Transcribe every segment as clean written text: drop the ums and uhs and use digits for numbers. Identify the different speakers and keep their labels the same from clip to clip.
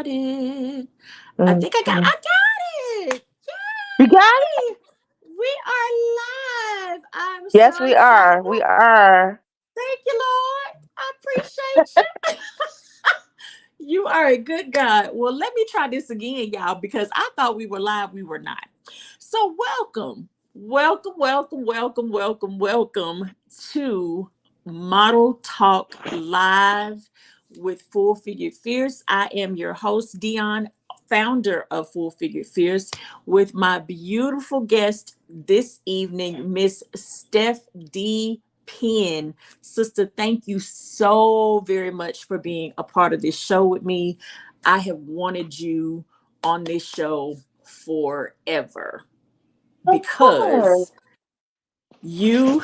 Speaker 1: started. I think
Speaker 2: Mhm.
Speaker 1: I got it.
Speaker 2: You got it?
Speaker 1: Yay! We are live. I'm
Speaker 2: Yes,
Speaker 1: so
Speaker 2: we
Speaker 1: excited.
Speaker 2: are. We are.
Speaker 1: Thank you, Lord. I appreciate you. You are a good God. Well, let me try this again, y'all, because I thought we were live. We were not. So, welcome. Welcome to Model Talk Live with Full Figure Fierce. I am your host, Dion, founder of Full Figure Fierce, with my beautiful guest this evening, Miss Steph D. Penn. Sister, thank you so very much for being a part of this show with me. I have wanted you on this show forever
Speaker 2: Of course.
Speaker 1: because you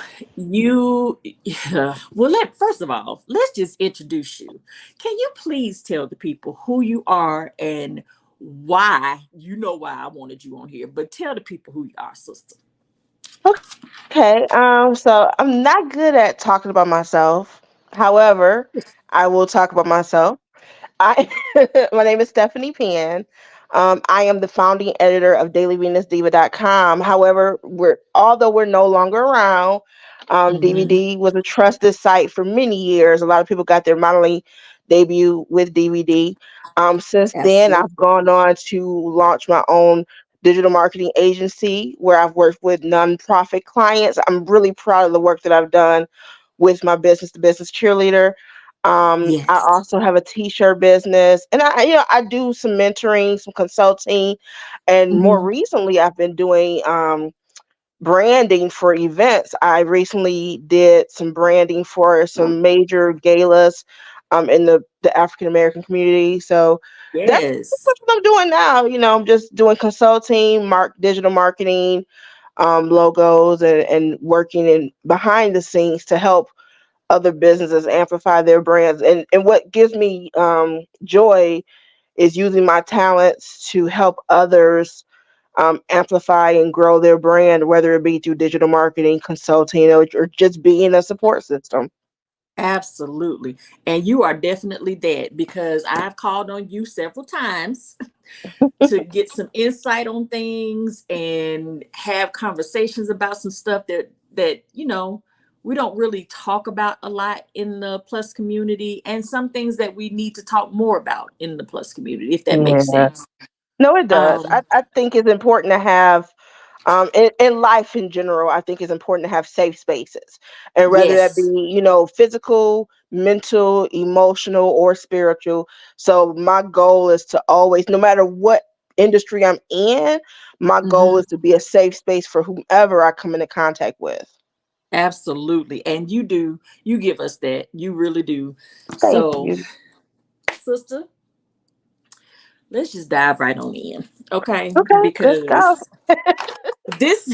Speaker 1: well, first of all, let's just introduce you. Can you please tell the people who you are and why? You know why I wanted you on here, but tell the people who you are, sister.
Speaker 2: Okay. So I'm not good at talking about myself. However, I will talk about myself. I My name is Stephanie Penn. I am the founding editor of dailyvenusdiva.com. However, although we're no longer around,
Speaker 1: Hmm.
Speaker 2: DVD was a trusted site for many years. A lot of people got their modeling debut with DVD. Since then,
Speaker 1: Absolutely.
Speaker 2: I've gone on to launch my own digital marketing agency where I've worked with nonprofit clients. I'm really proud of the work that I've done with my business, the business cheerleader. I
Speaker 1: Yes.
Speaker 2: also have a t-shirt business, and I do some mentoring, some consulting, and more
Speaker 1: Hmm.
Speaker 2: recently, I've been doing branding for events. I recently did some branding for some major galas, in the African American community. So that's
Speaker 1: Yes.
Speaker 2: what I'm doing now. I'm just doing consulting, digital marketing, logos, and working in behind the scenes to help other businesses amplify their brands. And what gives me joy is using my talents to help others amplify and grow their brand, whether it be through digital marketing, consulting, or just being a support system.
Speaker 1: Absolutely. And you are definitely that because I've called on you several times to get some insight on things and have conversations about some stuff that we don't really talk about a lot in the plus community, and some things that we need to talk more about in the plus community, if that makes
Speaker 2: Yeah.
Speaker 1: sense.
Speaker 2: No, it does.
Speaker 1: um
Speaker 2: I think it's important to have, in life in general, I think it's important to have safe spaces. And whether that be,
Speaker 1: yes.
Speaker 2: physical, mental, emotional, or spiritual. So my goal is to always, no matter what industry I'm in, my goal
Speaker 1: Hmm.
Speaker 2: is to be a safe space for whomever I come into contact with.
Speaker 1: Absolutely. And you give us that, you really do.
Speaker 2: Thank
Speaker 1: So,
Speaker 2: you.
Speaker 1: sister, let's just dive right on in, okay?
Speaker 2: Okay, let's go.
Speaker 1: Because this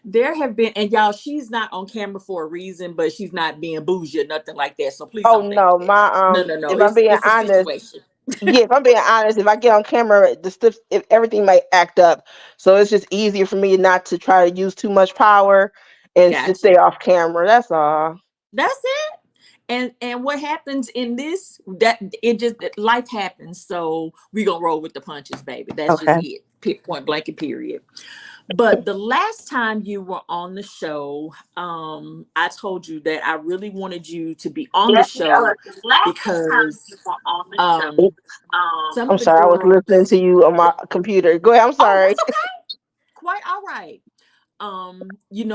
Speaker 1: there have been, and y'all, she's not on camera for a reason, but she's not being bougie or nothing like that, so please
Speaker 2: Oh
Speaker 1: don't think
Speaker 2: no,
Speaker 1: that. No,
Speaker 2: if I'm being
Speaker 1: it's a
Speaker 2: honest,
Speaker 1: situation.
Speaker 2: yeah, if I'm being honest, if I get on camera, the stuff, if everything might act up. So it's just easier for me not to try to use too much power and just
Speaker 1: Got
Speaker 2: stay
Speaker 1: you.
Speaker 2: off camera. That's all.
Speaker 1: That's it. And what happens in this, that it just that life happens, so we gonna roll with the punches, baby. That's just
Speaker 2: Okay.
Speaker 1: it. Point blank and period. But the last time you were on the show, I told you that I really wanted you to be on the
Speaker 2: Yeah.
Speaker 1: show because um, some
Speaker 2: I'm
Speaker 1: of the
Speaker 2: sorry, I was listening
Speaker 1: girls.
Speaker 2: to you on my computer. Go ahead. I'm
Speaker 1: Oh,
Speaker 2: sorry.
Speaker 1: that's okay. Quite all right.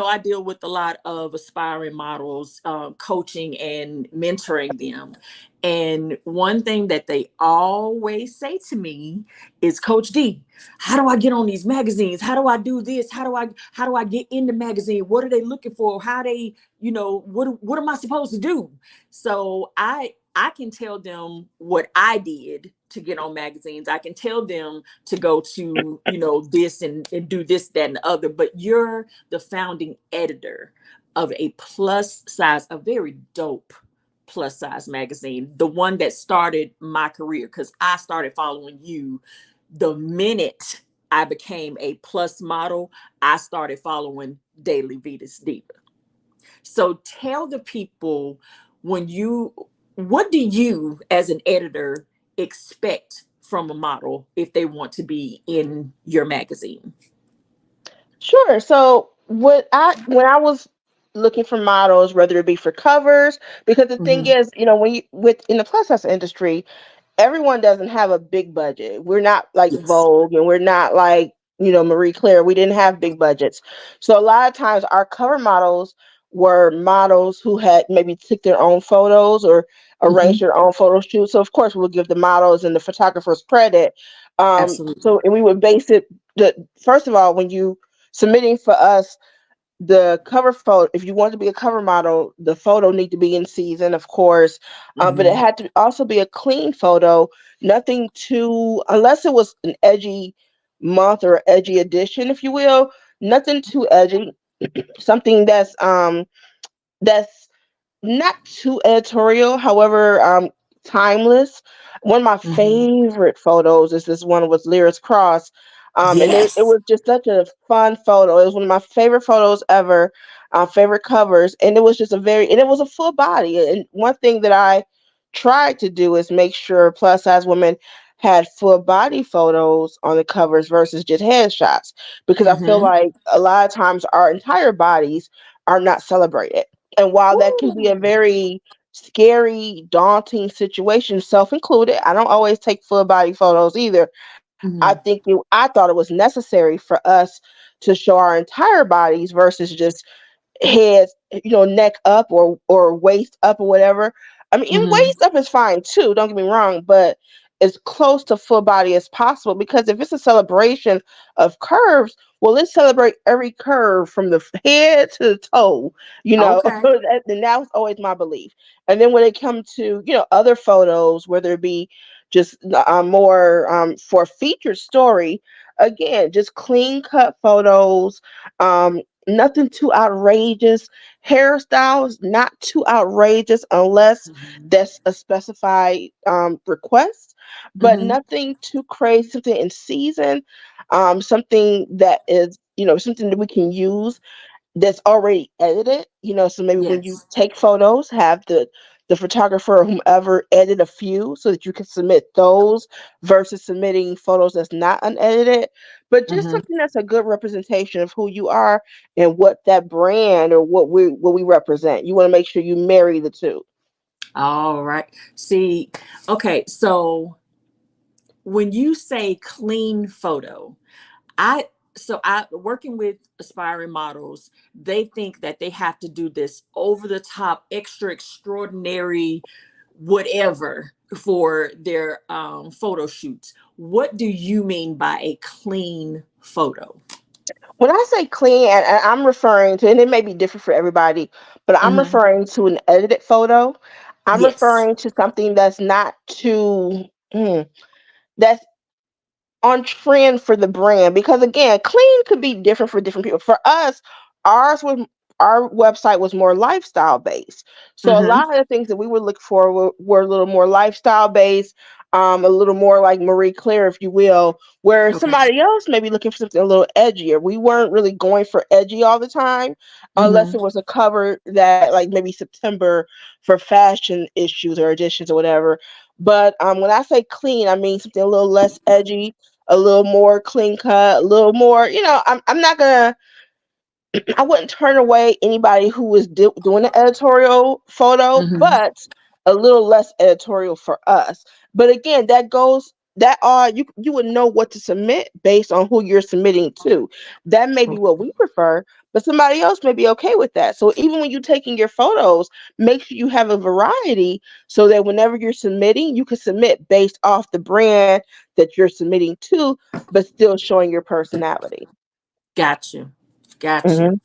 Speaker 1: I deal with a lot of aspiring models, coaching and mentoring them. And one thing that they always say to me is, Coach D, how do I get on these magazines? How do I do this? How do I get in the magazine? What are they looking for? How they, what am I supposed to do? So I can tell them what I did to get on magazines. I can tell them to go to, this and do this, that, and the other. But you're the founding editor of a very dope plus size magazine, the one that started my career, because I started following you the minute I became a plus model. I started following Daily Venus Diva. So tell the people, when you what do you as an editor expect from a model if they want to be in your magazine?
Speaker 2: Sure. So when I was looking for models, whether it be for covers, because the thing
Speaker 1: Mm-hmm.
Speaker 2: is, when you with in the plus size industry, everyone doesn't have a big budget. We're not like
Speaker 1: Yes.
Speaker 2: Vogue, and we're not like, Marie Claire. We didn't have big budgets. So a lot of times our cover models were models who had maybe took their own photos or
Speaker 1: Mm-hmm.
Speaker 2: arranged their own photo shoot. So of course we'll give the models and the photographers credit.
Speaker 1: Absolutely.
Speaker 2: So and we would base it first of all, when you submitting for us, the cover photo, if you want to be a cover model, the photo need to be in season, of course, but it
Speaker 1: Mm-hmm.
Speaker 2: had to also be a clean photo, nothing too, unless it was an edgy month or edgy edition, if you will, nothing too edgy, something that's not too editorial, however, timeless. One of my
Speaker 1: Mm-hmm.
Speaker 2: favorite photos is this one with Lyra's Cross. And it
Speaker 1: Yes.
Speaker 2: was just such a fun photo. It was one of my favorite photos ever, favorite covers. And it was just and it was a full body. And one thing that I tried to do is make sure plus size women had full body photos on the covers versus just headshots. Because I feel
Speaker 1: Mm-hmm.
Speaker 2: like a lot of times our entire bodies are not celebrated. And while that can be a
Speaker 1: Ooh.
Speaker 2: very scary, daunting situation, self included, I don't always take full body photos either.
Speaker 1: Mm-hmm.
Speaker 2: I thought it was necessary for us to show our entire bodies versus just head, neck up or waist up or whatever. I mean, even
Speaker 1: Mm-hmm.
Speaker 2: waist up is fine too. Don't get me wrong, but as close to full body as possible, because if it's a celebration of curves, well, let's celebrate every curve from the head to the toe.
Speaker 1: Okay.
Speaker 2: And that was always my belief. And then when it comes to other photos, whether it be just more for featured story, again, just clean cut photos. Nothing too outrageous. Hairstyles not too outrageous unless
Speaker 1: Mm-hmm.
Speaker 2: that's a specified request, but
Speaker 1: Mm-hmm.
Speaker 2: nothing too crazy. Something in season, something that is something that we can use that's already edited. So maybe when you
Speaker 1: Yes.
Speaker 2: take photos, have the photographer or whomever edit a few so that you can submit those versus submitting photos that's not unedited. But just
Speaker 1: Mm-hmm.
Speaker 2: something that's a good representation of who you are and what that brand or what we represent. You want to make sure you marry the two.
Speaker 1: All right. See, okay, so when you say clean photo, I I working with aspiring models, they think that they have to do this over the top, extra extraordinary, whatever for their photo shoots. What do you mean by a clean photo?
Speaker 2: When I say clean, and I'm referring to, and it may be different for everybody, but I'm
Speaker 1: Hmm.
Speaker 2: referring to an edited photo. I'm
Speaker 1: Yes.
Speaker 2: referring to something that's not too, that's on trend for the brand, because again, clean could be different for different people. For us, ours was our website was more lifestyle based. So a
Speaker 1: Hmm.
Speaker 2: lot of the things that we would look for were a little more lifestyle based, a little more like Marie Claire, if you will, where
Speaker 1: Okay.
Speaker 2: somebody else may be looking for something a little edgier. We weren't really going for edgy all the time, unless
Speaker 1: Hmm.
Speaker 2: it was a cover that like maybe September for fashion issues or editions or whatever. But when I say clean, I mean something a little less edgy, a little more clean cut, a little more, I'm not gonna, I wouldn't turn away anybody who was doing an editorial photo,
Speaker 1: Hmm.
Speaker 2: but a little less editorial for us. But again, that all you would know what to submit based on who you're submitting to. That may be what we prefer, but somebody else may be okay with that. So even when you're taking your photos, make sure you have a variety so that whenever you're submitting, you can submit based off the brand that you're submitting to, but still showing your personality.
Speaker 1: Got you. Got you.
Speaker 2: Hmm.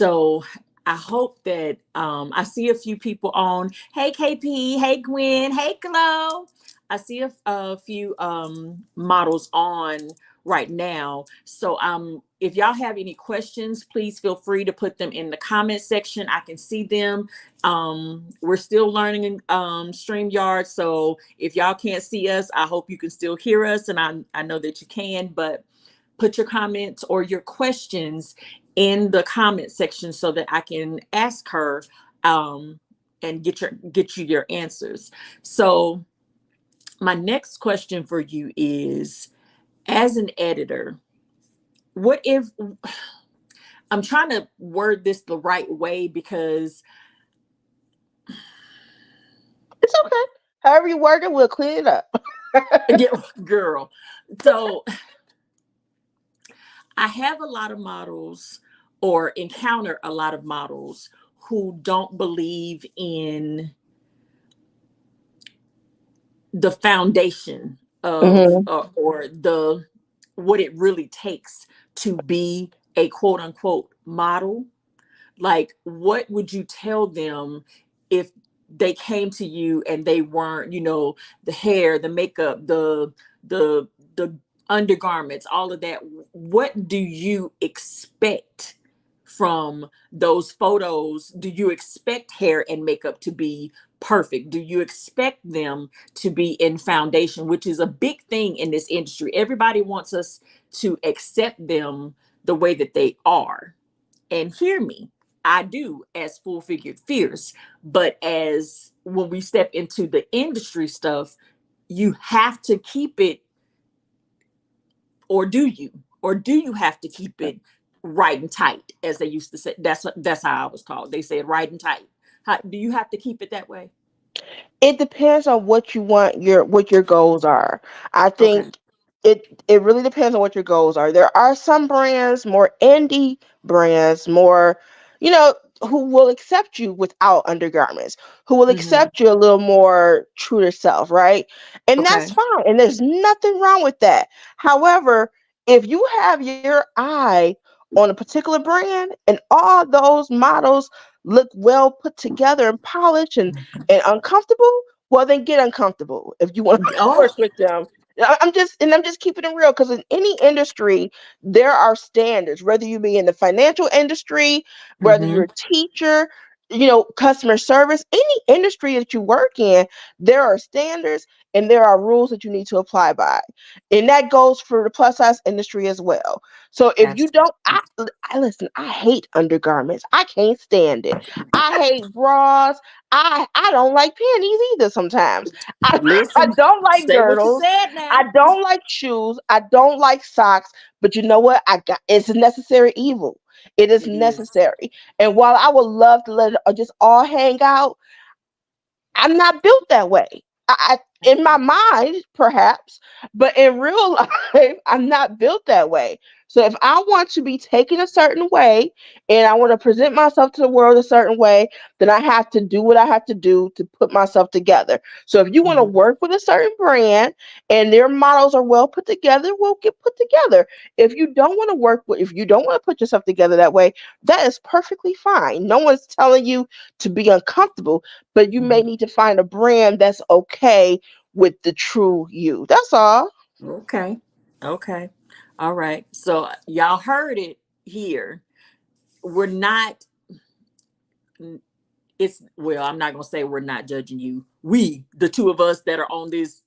Speaker 1: So I hope that I see a few people on. Hey KP, hey Gwen, hey Chloe. I see a few models on right now. So if y'all have any questions, please feel free to put them in the comment section. I can see them. We're still learning in StreamYard. So if y'all can't see us, I hope you can still hear us. And I know that you can, but put your comments or your questions in the comment section so that I can ask her and get you your answers. So My next question for you is, as an editor, what if, I'm trying to word this the right way because,
Speaker 2: It's okay. However you word it, we'll clean it up.
Speaker 1: yeah, girl. So I have a lot of models, or encounter a lot of models, who don't believe in the foundation of,
Speaker 2: Hmm.
Speaker 1: or the, what it really takes to be a quote unquote model. Like, what would you tell them if they came to you and they weren't, the hair, the makeup, the the undergarments, all of that? What do you expect from those photos? Do you expect hair and makeup to be perfect? Do you expect them to be in foundation, which is a big thing in this industry? Everybody wants us to accept them the way that they are. And hear me, I do, as full figured fierce. But as when we step into the industry stuff, you have to keep it, or do you? Or do you have to keep it right and tight, as they used to say? That's how I was taught. They said right and tight. How, do you have to keep it that way?
Speaker 2: It depends on what you want, what your goals are. I
Speaker 1: Okay.
Speaker 2: think it really depends on what your goals are. There are some brands, more indie brands, more, you know, who will accept you without undergarments, who will
Speaker 1: Mm-hmm.
Speaker 2: accept you a little more true to self, right? And that's
Speaker 1: Okay.
Speaker 2: fine. And there's nothing wrong with that. However, if you have your eye on a particular brand and all those models look well put together and polished and uncomfortable, well then get uncomfortable if you want to
Speaker 1: Oh.
Speaker 2: work with them. I'm just keeping it real because in any industry there are standards. Whether you be in the financial industry, whether
Speaker 1: Mm-hmm.
Speaker 2: you're a teacher, customer service, any industry that you work in, there are standards and there are rules that you need to apply by, and that goes for the plus size industry as well. So if you don't,
Speaker 1: Absolutely.
Speaker 2: I listen. I hate undergarments. I can't stand it. I hate bras. I don't like panties either sometimes. I, I
Speaker 1: Listen,
Speaker 2: don't like
Speaker 1: say what you
Speaker 2: girdles.
Speaker 1: said
Speaker 2: I
Speaker 1: now.
Speaker 2: don't like shoes. I don't like socks. But you know what? I got it's a necessary evil. It is
Speaker 1: It is.
Speaker 2: necessary. And while I would love to let it just all hang out, I'm not built that way. In my mind, perhaps, but in real life, I'm not built that way. So if I want to be taken a certain way and I want to present myself to the world a certain way, then I have to do what I have to do to put myself together. So if you want to
Speaker 1: Mhm.
Speaker 2: work with a certain brand and their models are well put together, we'll get put together. If you don't want to put yourself together that way, that is perfectly fine. No one's telling you to be uncomfortable, but you may
Speaker 1: Mhm.
Speaker 2: need to find a brand that's okay with the true you. That's all.
Speaker 1: Okay. Okay. All right. So y'all heard it here. We're not, it's, well, I'm not gonna say we're not judging you. We, the two of us that are on this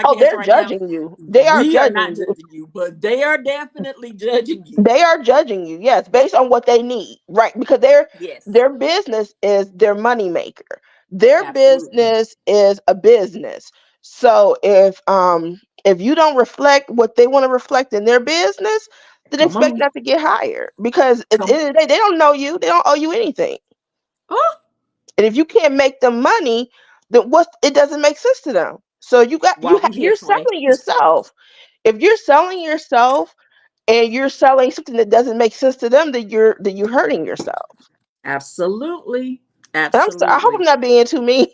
Speaker 2: Oh,
Speaker 1: podcast
Speaker 2: they're
Speaker 1: right now,
Speaker 2: judging you. They are
Speaker 1: we are not
Speaker 2: judging you.
Speaker 1: judging you, but they are definitely judging you.
Speaker 2: They are judging you. Yes, based on what they need, right? Because
Speaker 1: Yes,
Speaker 2: their business is their money maker. Their
Speaker 1: absolutely.
Speaker 2: business is a business. So if you don't reflect what they want to reflect in their business, then
Speaker 1: Come
Speaker 2: expect
Speaker 1: on.
Speaker 2: not to get hired. Because at the
Speaker 1: Come.
Speaker 2: end of the day, they don't know you. They don't owe you anything.
Speaker 1: Oh,
Speaker 2: And if you can't make them money, then what it doesn't make sense to them. So
Speaker 1: while we here,
Speaker 2: you're
Speaker 1: Sway.
Speaker 2: selling yourself. If you're selling yourself and you're selling something that doesn't make sense to them, then you're hurting yourself.
Speaker 1: Absolutely.
Speaker 2: And I hope I'm
Speaker 1: Absolutely.
Speaker 2: not being too mean.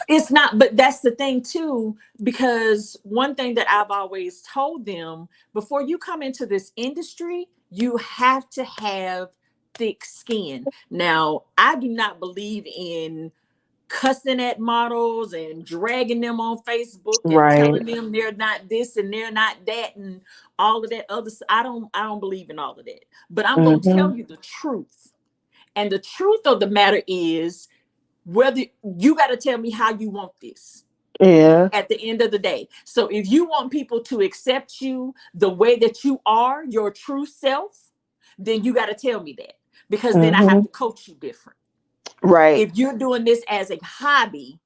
Speaker 1: It's not, but that's the thing too, because one thing that I've always told them: before you come into this industry, you have to have thick skin. Now, I do not believe in cussing at models and dragging them on Facebook and
Speaker 2: Right.
Speaker 1: telling them they're not this and they're not that and all of that other. I don't believe in all of that. But I'm going to
Speaker 2: Hmm.
Speaker 1: tell you the truth. And the truth of the matter is, whether, you got to tell me how you want this
Speaker 2: Yeah.
Speaker 1: at the end of the day. So if you want people to accept you the way that you are, your true self, then you got to tell me that, because then I have
Speaker 2: Hmm.
Speaker 1: to coach you different.
Speaker 2: Right.
Speaker 1: If you're doing this as a hobby,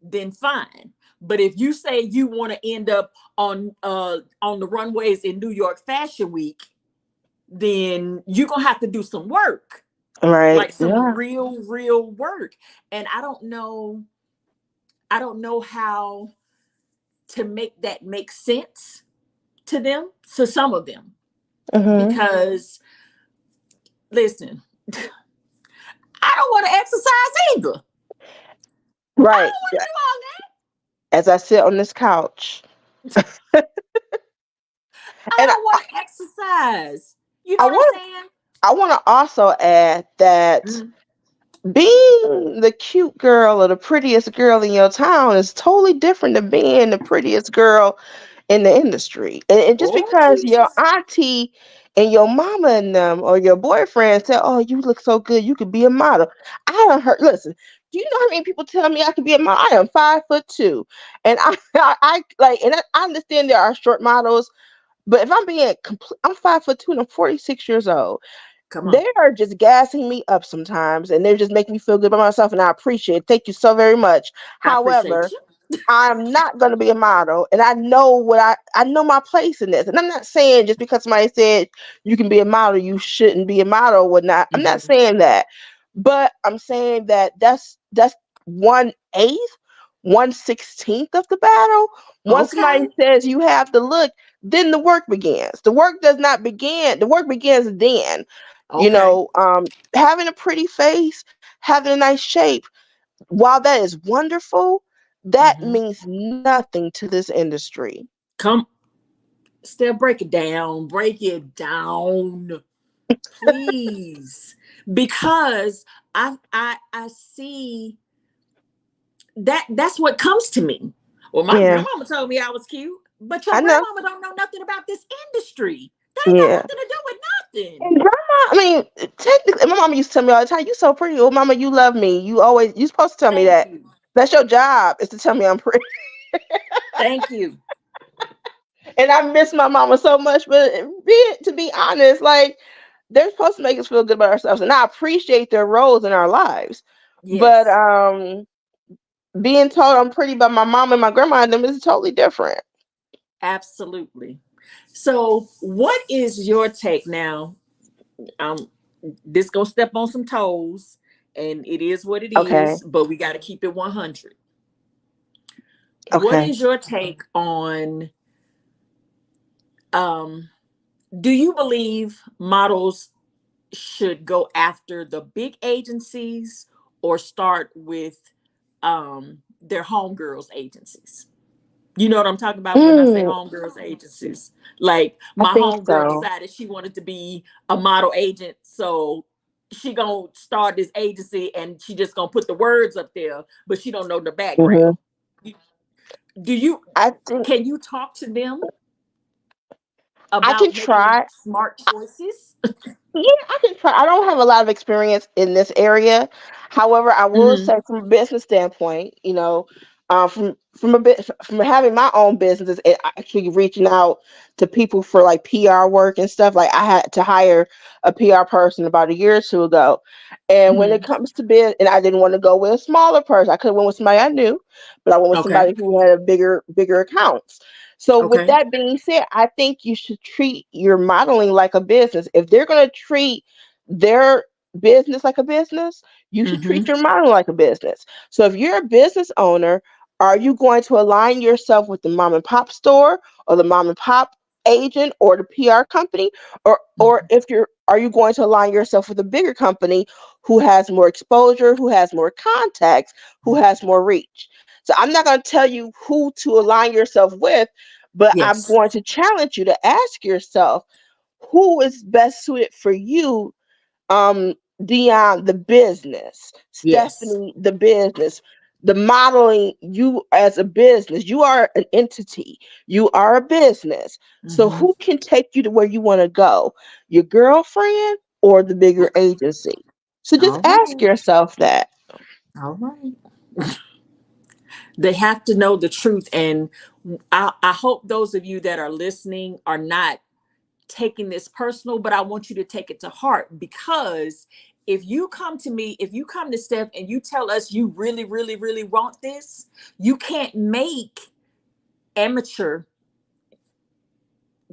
Speaker 1: then fine. But if you say you want to end up on the runways in New York Fashion Week, then you're gonna have to do some work,
Speaker 2: Right.
Speaker 1: like some
Speaker 2: Yeah.
Speaker 1: real work. And I don't know how to make that make sense to them, to some of them,
Speaker 2: Mm-hmm.
Speaker 1: because listen, I don't want to exercise either. I
Speaker 2: Right.
Speaker 1: don't want to do all
Speaker 2: As I sit on this couch,
Speaker 1: that. I
Speaker 2: and
Speaker 1: don't want to exercise. You know
Speaker 2: I
Speaker 1: what I'm
Speaker 2: want
Speaker 1: saying?
Speaker 2: I want to also add that
Speaker 1: Mhm.
Speaker 2: being the cute girl or the prettiest girl in your town is totally different than being the prettiest girl in the industry. And just
Speaker 1: Oh
Speaker 2: because your
Speaker 1: Jesus.
Speaker 2: auntie and your mama and them or your boyfriend say, "Oh, you look so good, you could be a model," I don't heard. Listen, do you know how many people tell me I could be a model? I am 5'2", and I like, and I understand there are short models, but if I'm being complete, I'm 5'2" and I'm 46 years old.
Speaker 1: Come on.
Speaker 2: They are just gassing me up sometimes, and they're just making me feel good about myself, and I appreciate it. Thank you so very much.
Speaker 1: I appreciate
Speaker 2: However,
Speaker 1: you.
Speaker 2: I'm not going to be a model, and I know I know my place in this. And I'm not saying just because somebody said you can be a model, you shouldn't be a model or whatnot. I'm not
Speaker 1: Mhm.
Speaker 2: saying that, but I'm saying that that's 1/8, 1/16 of the battle. Once somebody
Speaker 1: Okay.
Speaker 2: says you have to look, then the work begins. The work does not begin. The work begins then.
Speaker 1: Okay.
Speaker 2: Having a pretty face, having a nice shape, while that is wonderful, that
Speaker 1: Hmm.
Speaker 2: means nothing to this industry.
Speaker 1: Come, Steph, break it down. Break it down, please, because I see that that's what comes to me. Well, my
Speaker 2: Yeah,
Speaker 1: grandmama told me I was cute, but your
Speaker 2: I know.
Speaker 1: grandmama don't know nothing about this industry. That ain't got
Speaker 2: Yeah.
Speaker 1: nothing to do with nothing.
Speaker 2: And grandma, I mean, technically, my mama used to tell me all the time, "You so pretty. Oh, mama, you love me. You supposed to tell me
Speaker 1: Thank
Speaker 2: that.
Speaker 1: you.
Speaker 2: That's your job is to tell me I'm pretty."
Speaker 1: Thank you.
Speaker 2: And I miss my mama so much. But to be honest, like they're supposed to make us feel good about ourselves, and I appreciate their roles in our lives. But
Speaker 1: Yes,
Speaker 2: being told I'm pretty by my mom and my grandma and them is totally different.
Speaker 1: absolutely. So, what is your take now? Um, this gonna step on some toes, and it is what it
Speaker 2: Okay.
Speaker 1: is. But we got to keep it 100. What
Speaker 2: Okay.
Speaker 1: is your take on? Um, do you believe models should go after the big agencies or start with their homegirls agencies? You know what I'm talking about when I say
Speaker 2: Mm,
Speaker 1: homegirls agencies? Like
Speaker 2: I
Speaker 1: my
Speaker 2: think
Speaker 1: homegirl
Speaker 2: so.
Speaker 1: decided she wanted to be a model agent, so she gonna start this agency and she just gonna put the words up there, but she don't know the
Speaker 2: Hmm.
Speaker 1: background. Do you?
Speaker 2: I think
Speaker 1: Can you talk to them
Speaker 2: I can
Speaker 1: about making
Speaker 2: try.
Speaker 1: smart choices?
Speaker 2: Yeah, I can try. I don't have a lot of experience in this area. However, I will
Speaker 1: Mm-hmm.
Speaker 2: say from a business standpoint, from a bit from having my own businesses and actually reaching out to people for like PR work and stuff. Like I had to hire a PR person about a year or two ago, and when it
Speaker 1: Mm-hmm.
Speaker 2: comes to biz, and I didn't want to go with a smaller person. I could have went with somebody I knew, but I went with
Speaker 1: Okay.
Speaker 2: somebody who had a bigger accounts. So with
Speaker 1: Okay.
Speaker 2: that being said, I think you should treat your modeling like a business. If they're going to treat their business like a business, you should treat
Speaker 1: Mm-hmm.
Speaker 2: your modeling like a business. So if you're a business owner, are you going to align yourself with the mom and pop store or the mom and pop agent or the PR company, or if you're are you going to align yourself with a bigger company who has more exposure, who has more contacts, who has more reach? So I'm not going to tell you who to align yourself with, but I'm
Speaker 1: Yes.
Speaker 2: going to challenge you to ask yourself who is best suited for you, um Dion the business,
Speaker 1: Yes.
Speaker 2: Stephanie the business, the modeling. You as a business, you are an entity, you are a business. So
Speaker 1: Mm-hmm.
Speaker 2: who can take you to where you want to go, your girlfriend or the bigger agency? So just
Speaker 1: All
Speaker 2: ask
Speaker 1: right.
Speaker 2: yourself that.
Speaker 1: All right. They have to know the truth. And I hope those of you that are listening are not taking this personal, but I want you to take it to heart, because If you come to me, if you come to Steph and you tell us you really, really, really want this, you can't make amateur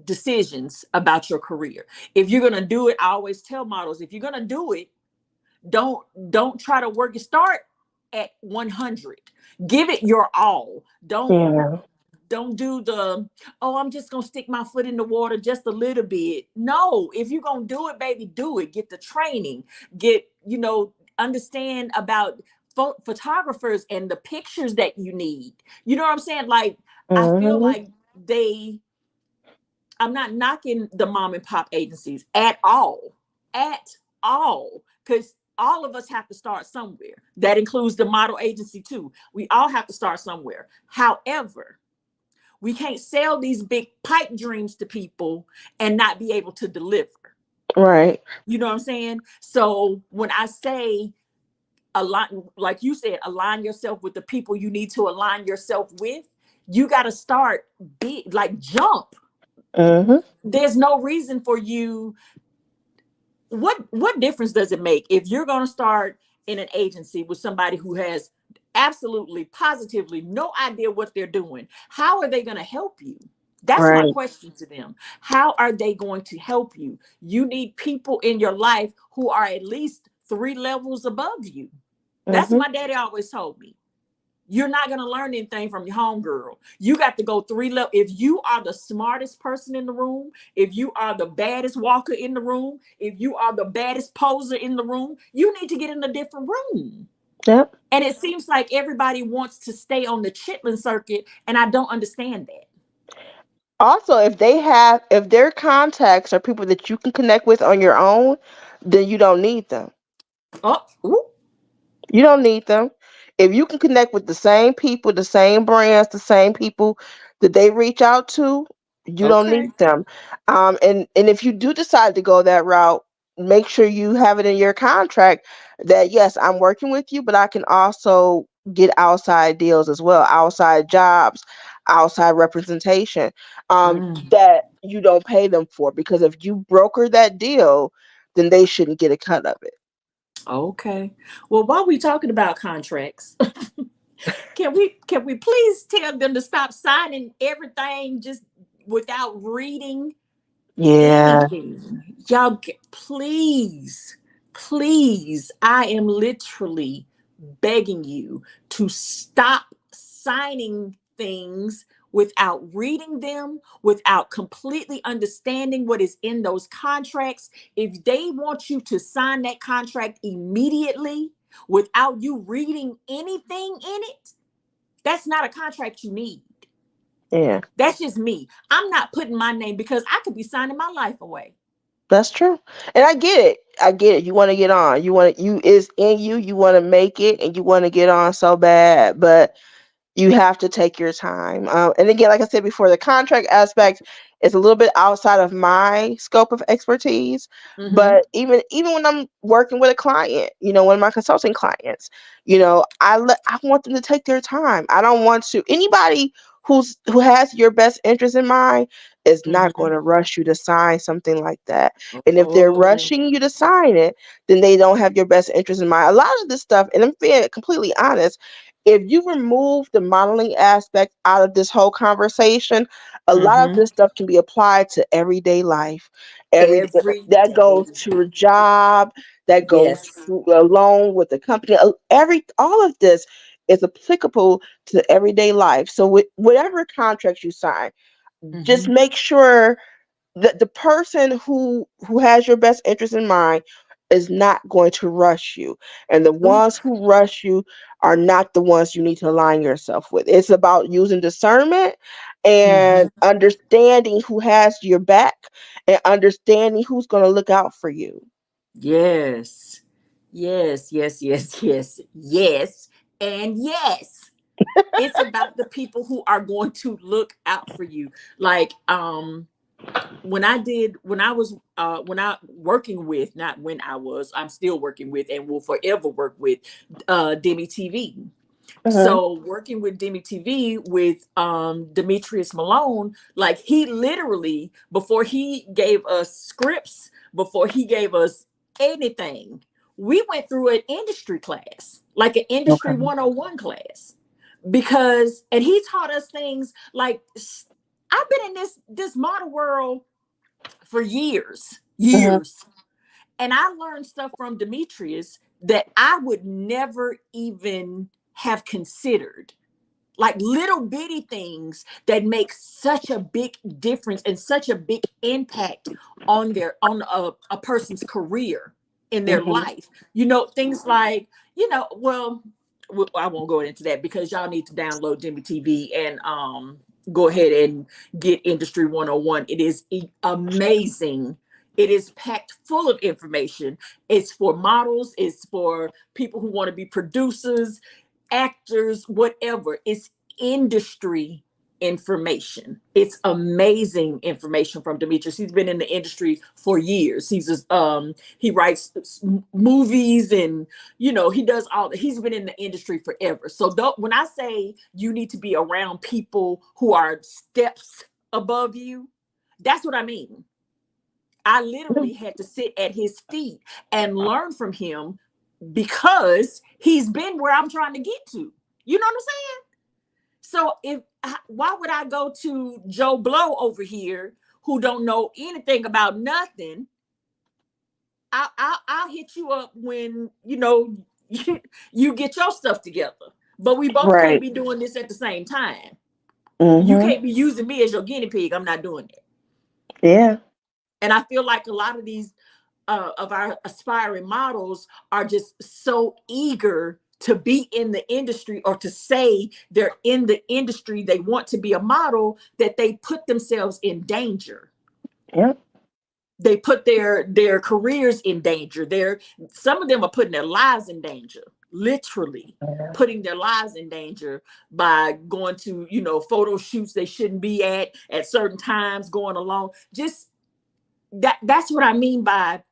Speaker 1: decisions about your career. If you're gonna do it, I always tell models, if you're gonna do it, don't try to work it. Start at 100. Give it your all.
Speaker 2: Yeah.
Speaker 1: Don't do the, oh, I'm just gonna stick my foot in the water just a little bit. No, if you're gonna do it, baby, do it. Get the training, get, understand about photographers and the pictures that you need. You know what I'm saying? Like, I feel
Speaker 2: Hmm.
Speaker 1: like they I'm not knocking the mom and pop agencies at all, because all of us have to start somewhere. That includes the model agency too. We all have to start somewhere. However, we can't sell these big pipe dreams to people and not be able to deliver.
Speaker 2: Right.
Speaker 1: You know what I'm saying? So when I say align, like you said, align yourself with the people you need to align yourself with, you got to start big, like jump.
Speaker 2: Hmm.
Speaker 1: There's no reason for you. What difference does it make if you're going to start in an agency with somebody who has absolutely positively no idea what they're doing? How are they going to help you? That's my
Speaker 2: Right.
Speaker 1: question to them. How are they going to help you? You need people in your life who are at least 3 levels above you. That's what
Speaker 2: Hmm.
Speaker 1: my daddy always told me. You're not going to learn anything from your homegirl. You got to go 3 levels. If you are the smartest person in the room, if you are the baddest walker in the room, if you are the baddest poser in the room, you need to get in a different room.
Speaker 2: Yep.
Speaker 1: And it seems like everybody wants to stay on the chitlin circuit, and I don't understand that.
Speaker 2: Also, if their contacts are people that you can connect with on your own, then you don't need them.
Speaker 1: Oh, ooh,
Speaker 2: You don't need them. If you can connect with the same people, the same brands, the same people that they reach out to, you don't
Speaker 1: okay.
Speaker 2: need them. And if you do decide to go that route, make sure you have it in your contract that yes, I'm working with you, but I can also get outside deals as well, outside jobs, outside representation,
Speaker 1: Mm,
Speaker 2: that you don't pay them for. Because if you broker that deal, then they shouldn't get a cut of it.
Speaker 1: okay. Well, while we talking about contracts, can we please tell them to stop signing everything just without reading
Speaker 2: Yeah.
Speaker 1: anything? Y'all, please, please, I am literally begging you to stop signing things without reading them, without completely understanding what is in those contracts. If they want you to sign that contract immediately without you reading anything in it, that's not a contract you need.
Speaker 2: Yeah.
Speaker 1: That's just me. I'm not putting my name, because I could be signing my life away.
Speaker 2: That's true. And I get it. I get it. You want to get on. You want to, you is in you. You want to make it and you want to get on so bad, but you have to take your time. And again, like I said before, the contract aspect is a little bit outside of my scope of expertise.
Speaker 1: Mm-hmm.
Speaker 2: But even when I'm working with a client, one of my consulting clients, I want them to take their time. I don't want to anybody who has your best interest in mind is not
Speaker 1: Mm-hmm.
Speaker 2: going to rush you to sign something like that. And if they're
Speaker 1: Oh.
Speaker 2: rushing you to sign it, then they don't have your best interest in mind. A lot of this stuff, and I'm being completely honest, if you remove the modeling aspect out of this whole conversation, a lot of
Speaker 1: Mm-hmm.
Speaker 2: this stuff can be applied to everyday life. Every
Speaker 1: Every
Speaker 2: that
Speaker 1: day.
Speaker 2: goes to a job, that goes
Speaker 1: Yes.
Speaker 2: to a loan with the company. Every all of this is applicable to everyday life. So with whatever contracts you sign, just
Speaker 1: Mm-hmm.
Speaker 2: make sure the person who has your best interest in mind is not going to rush you, and the
Speaker 1: Ooh.
Speaker 2: ones who rush you are not the ones you need to align yourself with. It's about using discernment
Speaker 1: Mm-hmm.
Speaker 2: and understanding who has your back and understanding who's going to look out for you.
Speaker 1: Yes. Yes, yes, yes, yes, yes, and yes. It's about the people who are going to look out for you. Like, when I working with, not when I was, I'm still working with and will forever work with Demi TV.
Speaker 2: Hmm.
Speaker 1: So working with Demi TV with Demetrius Malone, like, he literally, before he gave us scripts, before he gave us anything, we went through an industry class, like an industry
Speaker 2: Okay.
Speaker 1: 101 class, because and he taught us things like I've been in this model world for years,
Speaker 2: Mhm.
Speaker 1: years. And I learned stuff from Demetrius that I would never even have considered, like little bitty things that make such a big difference and such a big impact on a person's career in their
Speaker 2: Mhm.
Speaker 1: life. Things like, well, I won't go into that because y'all need to download Jimmy TV and go ahead and get Industry 101. It is amazing. It is packed full of information. It's for models, it's for people who want to be producers, actors, whatever. It's industry information. It's amazing information from Demetrius. He's been in the industry for years. He writes movies, and he does all. He's been in the industry forever. So when I say you need to be around people who are steps above you, that's what I mean. I literally had to sit at his feet and learn from him because he's been where I'm trying to get to. You know what I'm saying? So why would I go to Joe Blow over here who don't know anything about nothing? I'll hit you up when you get your stuff together. But we both can't
Speaker 2: Right.
Speaker 1: be doing this at the same time. You
Speaker 2: Mhm.
Speaker 1: can't be using me as your guinea pig. I'm not doing it.
Speaker 2: Yeah.
Speaker 1: And I feel like a lot of these of our aspiring models are just so eager to be in the industry or to say they're in the industry, they want to be a model, that they put themselves in danger.
Speaker 2: Yep.
Speaker 1: They put their careers in danger. Some of them are putting their lives in danger, literally
Speaker 2: Yeah.
Speaker 1: putting their lives in danger by going to photo shoots they shouldn't be at certain times, going along. Just that's what I mean by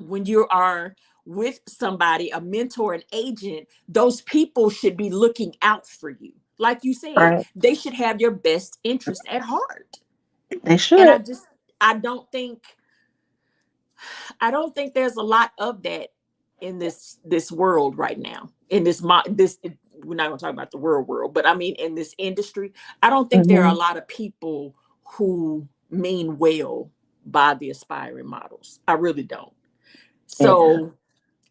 Speaker 1: when you are with somebody, a mentor, an agent, those people should be looking out for you. Like you said,
Speaker 2: Right.
Speaker 1: they should have your best interest at heart.
Speaker 2: They
Speaker 1: And
Speaker 2: should.
Speaker 1: I don't think there's a lot of that in this world right now. In this we're not going to talk about the world, but I mean in this industry, I don't think there are a
Speaker 2: Mhm.
Speaker 1: lot of people who mean well by the aspiring models. I really don't.
Speaker 2: Yeah.
Speaker 1: So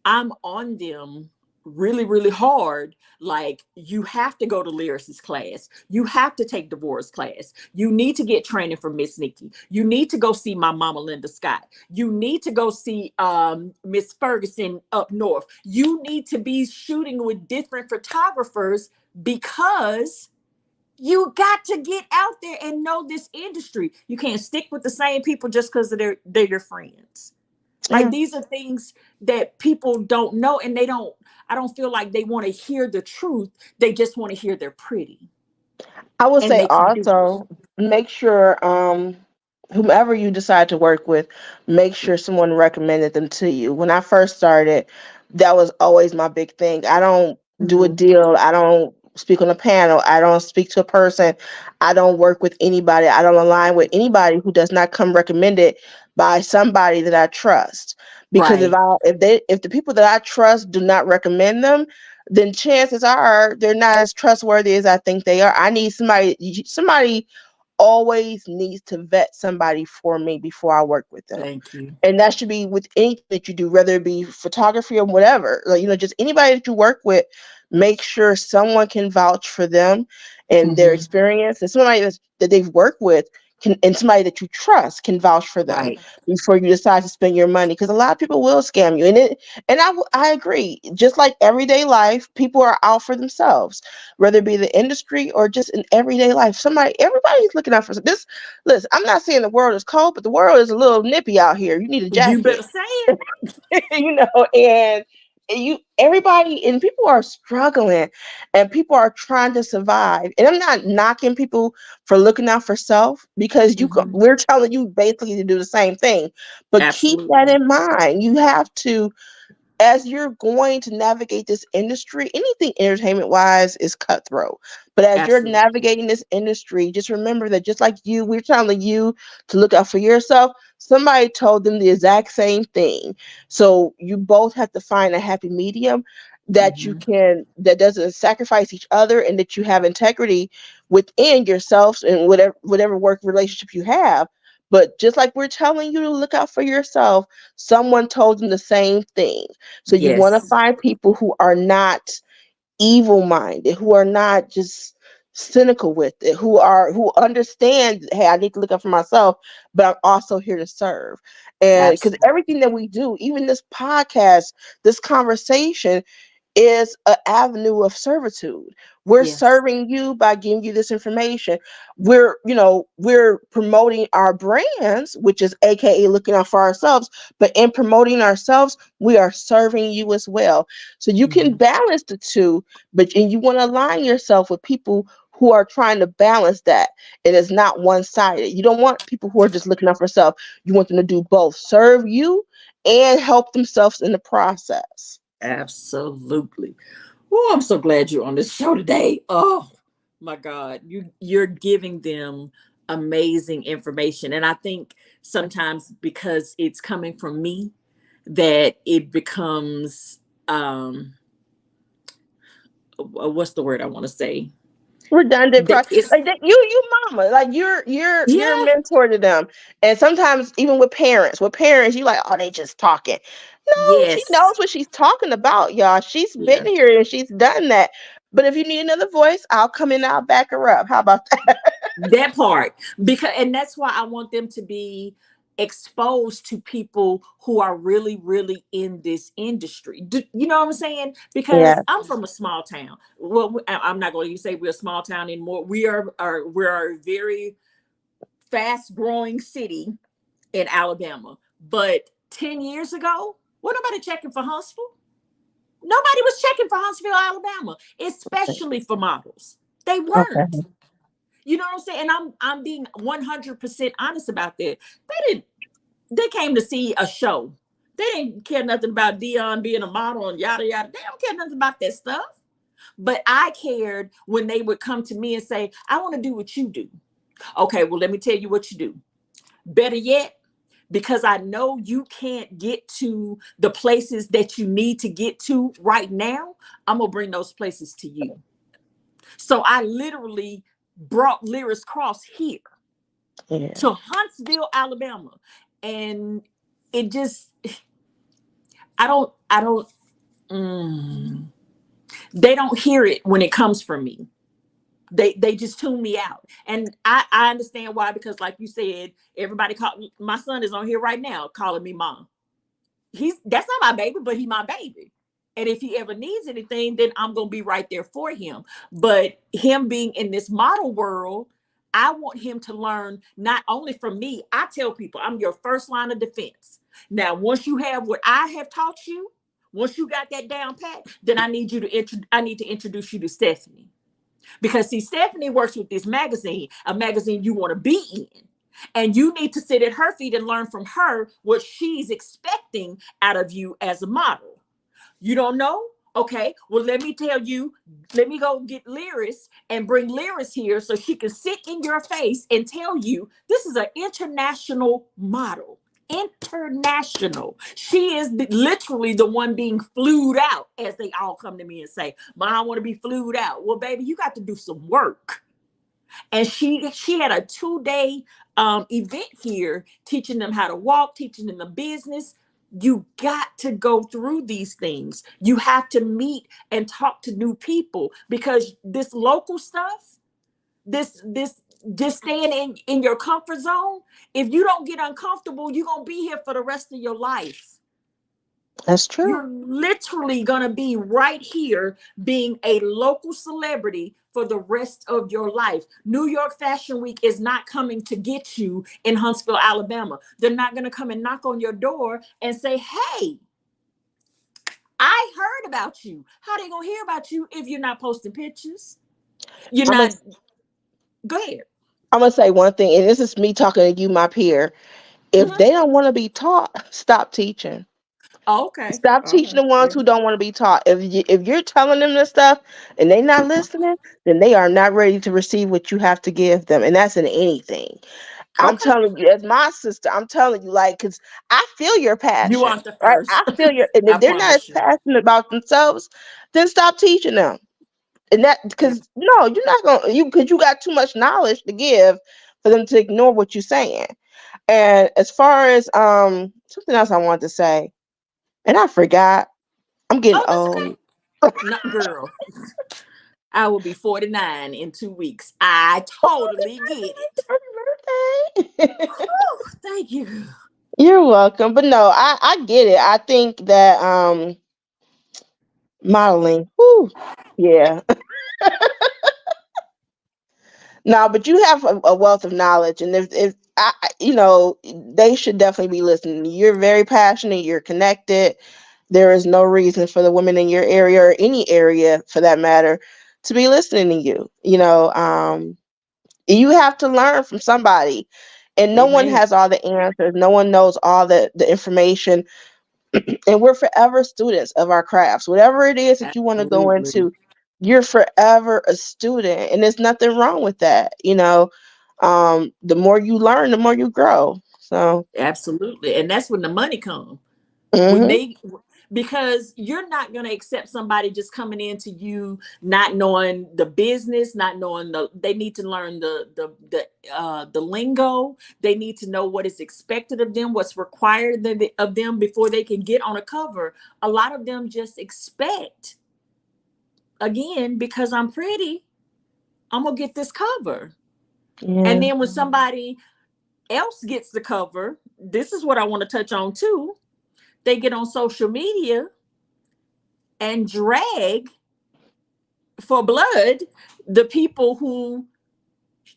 Speaker 1: I'm on them really, really hard. Like, you have to go to lyricist class. You have to take divorce class. You need to get training from Miss Nikki. You need to go see my mama Linda Scott. You need to go see Miss Ferguson up north. You need to be shooting with different photographers because you got to get out there and know this industry. You can't stick with the same people just because they're your friends. Like,
Speaker 2: Yeah.
Speaker 1: these are things that people don't know, and I don't feel like they want to hear the truth. They just want to hear they're pretty
Speaker 2: I would
Speaker 1: and
Speaker 2: say
Speaker 1: they can do it.
Speaker 2: also make sure whomever you decide to work with, make sure someone recommended them to you. When I first started, that was always my big thing. I don't do a
Speaker 1: Mhm.
Speaker 2: deal. I don't speak on a panel. I don't speak to a person. I don't work with anybody. I don't align with anybody who does not come recommended by somebody that I trust. Because
Speaker 1: Right.
Speaker 2: if the people that I trust do not recommend them, then chances are they're not as trustworthy as I think they are. I need somebody always needs to vet somebody for me before I work with them.
Speaker 1: Thank you.
Speaker 2: And that should be with anything that you do, whether it be photography or whatever. Like, just anybody that you work with, make sure someone can vouch for them and their
Speaker 1: Hmm.
Speaker 2: experience, and somebody that they've worked with and somebody that you trust can vouch for them
Speaker 1: Right.
Speaker 2: before you decide to spend your money. Because a lot of people will scam you, and I agree. Just like everyday life, people are out for themselves, whether it be the industry or just in everyday life. Everybody's looking out for this. Listen, I'm not saying the world is cold, but the world is a little nippy out here. You need a
Speaker 1: You better
Speaker 2: jacket.
Speaker 1: say it.
Speaker 2: And everybody and people are struggling, and people are trying to survive. And I'm not knocking people for looking out for self, because
Speaker 1: Hmm.
Speaker 2: we're telling you basically to do the same thing. But keep that
Speaker 1: Absolutely.
Speaker 2: in mind. You have to. as you're going to navigate this industry, anything entertainment wise is cutthroat. But as you're
Speaker 1: Absolutely.
Speaker 2: navigating this industry, just remember that just like you, we're telling you to look out for yourself. Somebody told them the exact same thing. So you both have to find a happy medium that you
Speaker 1: Hmm.
Speaker 2: can, that doesn't sacrifice each other, and that you have integrity within yourselves and whatever work relationship you have. But just like we're telling you to look out for yourself, someone told them the same thing. So you want to
Speaker 1: Yes.
Speaker 2: find people who are not evil minded, who are not just cynical with it, who understand, hey, I need to look up for myself, but I'm also here to serve. And because
Speaker 1: Absolutely.
Speaker 2: everything that we do, even this podcast, this conversation, is an avenue of servitude. We're
Speaker 1: Yes.
Speaker 2: serving you by giving you this information. We're promoting our brands, which is AKA looking out for ourselves, but in promoting ourselves, we are serving you as well. So you can
Speaker 1: Hmm.
Speaker 2: balance the two, but and you want to align yourself with people who are trying to balance that. It is not one-sided. You don't want people who are just looking out for self. You want them to do both, serve you and help themselves in the process.
Speaker 1: Absolutely. Oh, I'm so glad you're on this show today. Oh my God. You're giving them amazing information. And I think sometimes because it's coming from me that it becomes what's the word I want to say?
Speaker 2: Redundant
Speaker 1: That it's
Speaker 2: like that, you mama, like you're a
Speaker 1: yeah,
Speaker 2: mentor to them. And sometimes even with parents you like, oh, they just talking. No, she
Speaker 1: yes.
Speaker 2: knows what she's talking about, y'all. She's been
Speaker 1: Yeah.
Speaker 2: here and she's done that. But if you need another voice, I'll come in, I'll back her up. How about that?
Speaker 1: That part, because and that's why I want them to be exposed to people who are really really in this industry. You know what I'm saying? Because
Speaker 2: Yeah.
Speaker 1: I'm from a small town. Well, I'm not going to say we're a small town anymore. We are a very fast growing city in Alabama. But 10 years ago, was nobody checking for Huntsville? Nobody was checking for Huntsville, Alabama, especially for models. They weren't.
Speaker 2: Okay.
Speaker 1: You know what I'm saying? And I'm being 100% honest about that. They didn't. They came to see a show. They didn't care nothing about Dion being a model and yada yada. They don't care nothing about that stuff. But I cared when they would come to me and say, "I want to do what you do." Okay, well, let me tell you what you do. Better yet, because I know you can't get to the places that you need to get to right now, I'm gonna bring those places to you. So I literally brought Lyris Cross here
Speaker 2: Yeah.
Speaker 1: to Huntsville, Alabama. And it just, I don't, mm, they don't hear it when it comes from me. They just tune me out. And I understand why, because like you said, everybody call my son is on here right now calling me mom. That's not my baby, but he my baby. And if he ever needs anything, then I'm gonna be right there for him. But him being in this model world, I want him to learn not only from me. I tell people I'm your first line of defense. Now, once you have what I have taught you, once you got that down pat, then I need to introduce you to Stephanie. Because see, Stephanie works with this magazine, a magazine you want to be in. And you need to sit at her feet and learn from her what she's expecting out of you as a model. You don't know? Okay, well, let me tell you, let me go get Lyris and bring Lyris here so she can sit in your face and tell you this is an international model. International. She is literally the one being flued out, as they all come to me and say, "Mom, I want to be flued out." Well, baby, you got to do some work. And she had a 2 day event here teaching them how to walk, teaching them the business. You got to go through these things. You have to meet and talk to new people, because this local stuff, this just staying in your comfort zone, if you don't get uncomfortable, you're gonna be here for the rest of your life.
Speaker 2: That's true.
Speaker 1: You're literally going to be right here being a local celebrity for the rest of your life. New York Fashion Week is not coming to get you in Huntsville, Alabama. They're not going to come and knock on your door and say, "Hey, I heard about you." How they going to hear about you if you're not posting pictures? You're
Speaker 2: I'm gonna
Speaker 1: not. Go ahead.
Speaker 2: I'm gonna say one thing, and this is me talking to you, my peer. If
Speaker 1: Mhm.
Speaker 2: they don't want to be taught, stop teaching.
Speaker 1: Oh, okay.
Speaker 2: Stop
Speaker 1: All
Speaker 2: teaching
Speaker 1: right.
Speaker 2: the ones
Speaker 1: Yeah.
Speaker 2: who don't want to be taught. If you're telling them this stuff and they not listening, then they are not ready to receive what you have to give them, and that's in anything. I'm
Speaker 1: Okay.
Speaker 2: telling you, as my sister, I'm telling you, like, because I feel your
Speaker 1: You
Speaker 2: passion,
Speaker 1: aren't the
Speaker 2: right?
Speaker 1: first.
Speaker 2: I feel your, and
Speaker 1: I
Speaker 2: if they're not as
Speaker 1: promise you.
Speaker 2: passionate about themselves, then stop teaching them. And that,
Speaker 1: Ab-
Speaker 2: because no, you're not gonna, because you got too much knowledge to give for them to ignore what you're saying. And as far as something else I wanted to say, and I forgot, I'm getting
Speaker 1: Oh, that's okay.
Speaker 2: old.
Speaker 1: Not girl. I will be 49 in 2 weeks. I totally get it.
Speaker 2: Happy birthday.
Speaker 1: Whew, thank you.
Speaker 2: You're welcome. But no, I get it. I think that modeling, whew, yeah. No, but you have a wealth of knowledge, and if they should definitely be listening. You're very passionate. You're connected. There is no reason for the women in your area or any area, for that matter, to be listening to you. You have to learn from somebody, and no one
Speaker 1: Amen.
Speaker 2: has all the answers. No one knows all the information, and we're forever students of our crafts. Whatever it is that you want to go
Speaker 1: Absolutely.
Speaker 2: into, you're forever a student, and there's nothing wrong with that. The more you learn, the more you grow. So,
Speaker 1: Absolutely. And that's when the money comes. When
Speaker 2: hmm
Speaker 1: they because you're not going to accept somebody just coming into you not knowing the business, not knowing they need to learn the lingo. They need to know what is expected of them, what's required of them before they can get on a cover. A lot of them just expect, again, because I'm pretty, I'm going to get this cover. And
Speaker 2: yeah,
Speaker 1: then when somebody else gets the cover, this is what I want to touch on too. They get on social media and drag for blood the people who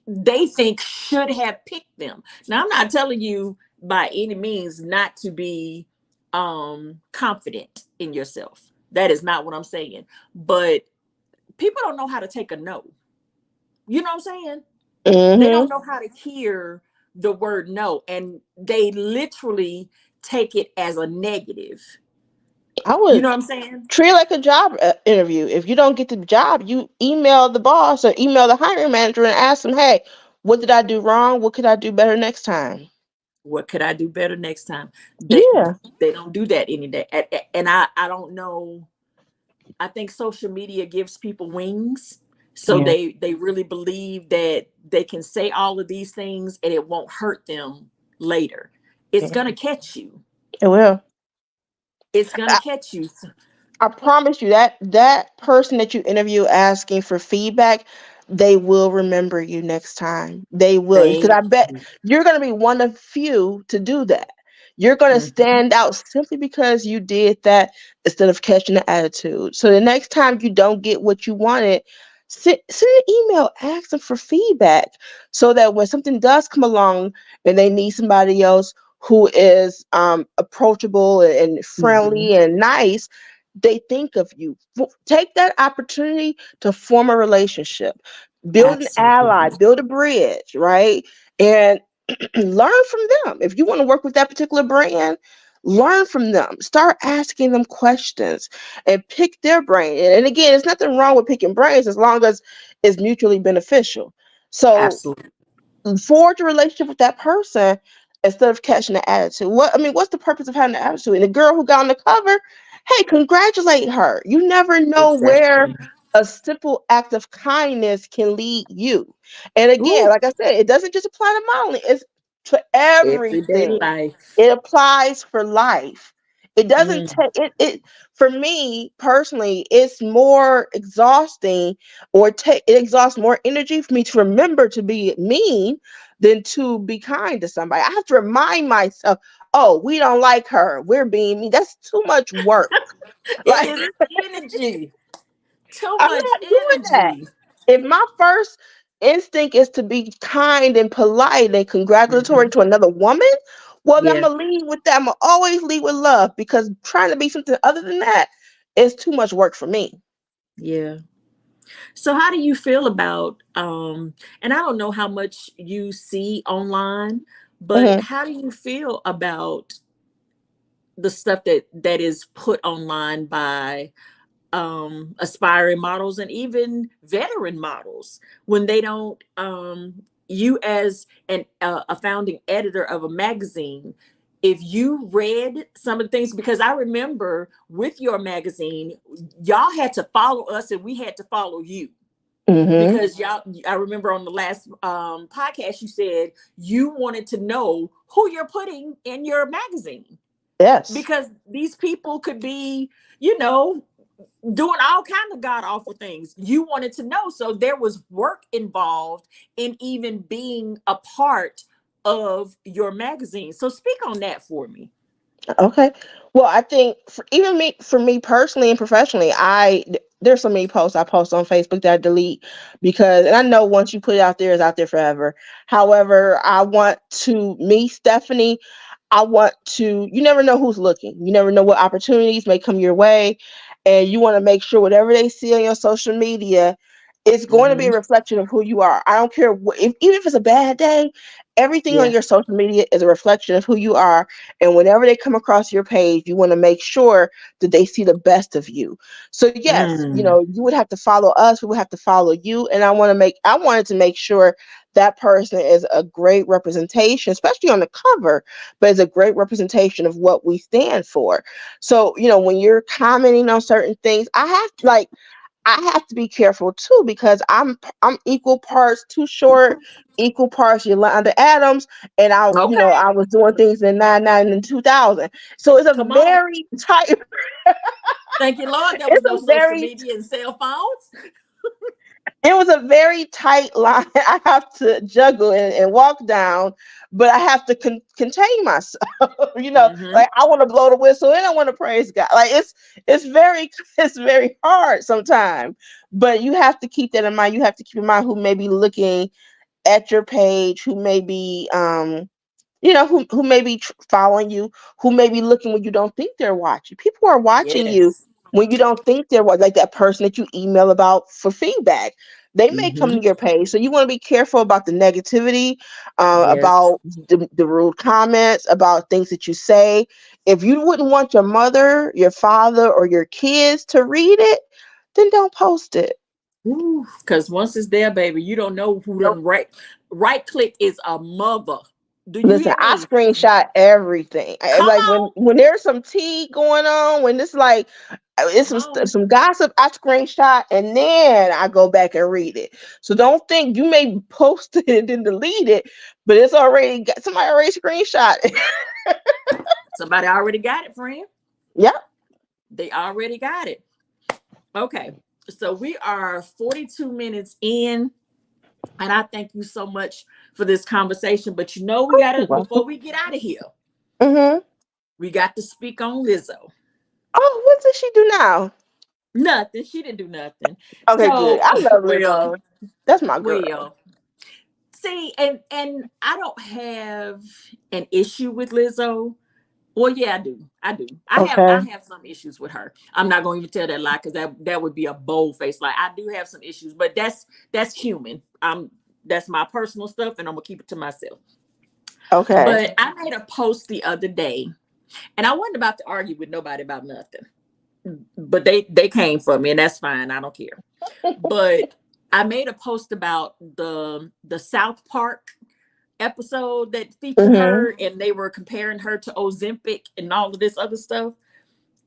Speaker 1: they think should have picked them. Now, I'm not telling you by any means not to be confident in yourself. That is not what I'm saying. But people don't know how to take a no. You know what I'm saying? They
Speaker 2: hmm
Speaker 1: don't know how to hear the word no, and they literally take it as a negative.
Speaker 2: I
Speaker 1: You
Speaker 2: would
Speaker 1: know what I'm saying?
Speaker 2: treat it like a job interview. If you don't get the job, you email the boss or email the hiring manager and ask them, "Hey, what did I do wrong? What could I do better next time?"
Speaker 1: What could I do better next time? They
Speaker 2: Yeah,
Speaker 1: they don't do that any day. And I don't know. I think social media gives people wings. So
Speaker 2: yeah,
Speaker 1: they really believe that they can say all of these things and it won't hurt them later. It's
Speaker 2: yeah.
Speaker 1: gonna catch you.
Speaker 2: It will.
Speaker 1: It's gonna catch you.
Speaker 2: I promise you that person that you interview asking for feedback, they will remember you next time. They will, because I
Speaker 1: Thank
Speaker 2: bet
Speaker 1: you.
Speaker 2: you're going to be one of few to do that. You're going to
Speaker 1: Mhm.
Speaker 2: stand out simply because you did that instead of catching the attitude. So the next time you don't get what you wanted, send an email, ask them for feedback, so that when something does come along and they need somebody else who is approachable and
Speaker 1: Mhm.
Speaker 2: friendly and nice, they think of you. Take that opportunity to form a relationship, build an ally,
Speaker 1: Absolutely.
Speaker 2: build a bridge, right? And learn from them. If you want to work with that particular brand, learn from them. Start asking them questions and pick their brain. And again, there's nothing wrong with picking brains as long as it's mutually beneficial. So
Speaker 1: Absolutely.
Speaker 2: forge a relationship with that person instead of catching the attitude. What's the purpose of having the attitude? And the girl who got on the cover, hey, congratulate her. You never know where
Speaker 1: Exactly.
Speaker 2: a simple act of kindness can lead you. And again,
Speaker 1: Ooh,
Speaker 2: like I said, it doesn't just apply to modeling, it's to
Speaker 1: everyday
Speaker 2: everything.
Speaker 1: life.
Speaker 2: It applies for life. It doesn't
Speaker 1: Mm,
Speaker 2: take it for me personally, it's more exhausting, or take it exhausts more energy for me to remember to be mean than to be kind to somebody. I have to remind myself, oh, we don't like her, we're being mean. That's too much work.
Speaker 1: it
Speaker 2: Like,
Speaker 1: is energy. Too
Speaker 2: I'm
Speaker 1: much
Speaker 2: not doing that.
Speaker 1: energy.
Speaker 2: If my first instinct is to be kind and polite and congratulatory
Speaker 1: Hmm.
Speaker 2: to another woman, well, then I'm
Speaker 1: Yeah.
Speaker 2: gonna lead with that. I'm gonna always lead with love, because trying to be something other than that is too much work for me.
Speaker 1: Yeah. So how do you feel about and I don't know how much you see online, but
Speaker 2: Hmm.
Speaker 1: how do you feel about the stuff that is put online by aspiring models and even veteran models, when they don't, you as a founding editor of a magazine, if you read some of the things, because I remember with your magazine, y'all had to follow us and we had to follow you,
Speaker 2: Mm-hmm.
Speaker 1: because y'all, I remember on the last podcast you said you wanted to know who you're putting in your magazine,
Speaker 2: Yes.
Speaker 1: because these people could be, you know, doing all kind of god awful things. You wanted to know, so there was work involved in even being a part of your magazine. So speak on that for me.
Speaker 2: Okay. Well, I think for me personally and professionally, there's so many posts I post on Facebook that I delete because, and I know once you put it out there, it's out there forever. However, Stephanie, I want to, you never know who's looking. You never know what opportunities may come your way. And you want to make sure whatever they see on your social media, it's going to be
Speaker 1: Mm-hmm.
Speaker 2: a reflection of who you are. I don't care even if it's a bad day, everything on
Speaker 1: Yeah.
Speaker 2: your social media is a reflection of who you are. And whenever they come across your page, you want to make sure that they see the best of you. So yes,
Speaker 1: Mm.
Speaker 2: you would have to follow us, we would have to follow you. And I wanted to make sure that person is a great representation, especially on the cover, but is a great representation of what we stand for. So, when you're commenting on certain things, I have to be careful too because I'm equal parts Too Short, equal parts Yolanda Adams, and
Speaker 1: Okay.
Speaker 2: I was doing things in '99 and 2000. So it's a
Speaker 1: Come on.
Speaker 2: very tight,
Speaker 1: Thank you, Lord. There was
Speaker 2: it's
Speaker 1: no
Speaker 2: a
Speaker 1: social
Speaker 2: very
Speaker 1: media and cell phones.
Speaker 2: it was a very tight line I have to juggle and walk down, but I have to contain myself.
Speaker 1: Mm-hmm.
Speaker 2: Like I want to blow the whistle and I want to praise God. Like it's very it's very hard sometimes, but you have to keep that in mind. You have to keep in mind who may be looking at your page, who may be who may be following you, who may be looking when you don't think they're watching. People are watching you
Speaker 1: Yes.
Speaker 2: when you don't think they're watching, like that person that you email about for feedback. They may come to
Speaker 1: Mm-hmm.
Speaker 2: your page, so you want to be careful about the negativity,
Speaker 1: Yes.
Speaker 2: about the rude comments, about things that you say. If you wouldn't want your mother, your father, or your kids to read it, then don't post it.
Speaker 1: Because once it's there, baby, you don't know who done right click is a mother. Do you
Speaker 2: Listen,
Speaker 1: hear
Speaker 2: I
Speaker 1: me?
Speaker 2: screenshot everything.
Speaker 1: Come
Speaker 2: Like
Speaker 1: on.
Speaker 2: when there's some tea going on, when it's like it's
Speaker 1: Come on.
Speaker 2: some gossip, I screenshot and then I go back and read it. So don't think you may post it and then delete it, but it's already got somebody already screenshot it.
Speaker 1: Somebody already got it, friend.
Speaker 2: Yep.
Speaker 1: They already got it. Okay. So we are 42 minutes in, and I thank you so much for this conversation. But we got
Speaker 2: You're
Speaker 1: to,
Speaker 2: welcome.
Speaker 1: before we get out of here,
Speaker 2: Mm-hmm.
Speaker 1: we got to speak on Lizzo.
Speaker 2: Oh, what does she do now?
Speaker 1: Nothing. She didn't do nothing.
Speaker 2: Okay, good.
Speaker 1: So,
Speaker 2: I love
Speaker 1: well,
Speaker 2: Lizzo. That's my girl.
Speaker 1: well, see, and I don't have an issue with Lizzo. Well, yeah, I do. I do. I
Speaker 2: Okay.
Speaker 1: have some issues with her. I'm not going to even tell that lie because that would be a bold face. Like I do have some issues, but that's human. That's my personal stuff, and I'm gonna keep it to myself.
Speaker 2: Okay.
Speaker 1: But I made a post the other day, and I wasn't about to argue with nobody about nothing. But they came for me, and that's fine. I don't care. But I made a post about the South Park episode that featured
Speaker 2: Mm-hmm.
Speaker 1: her, and they were comparing her to Ozempic and all of this other stuff.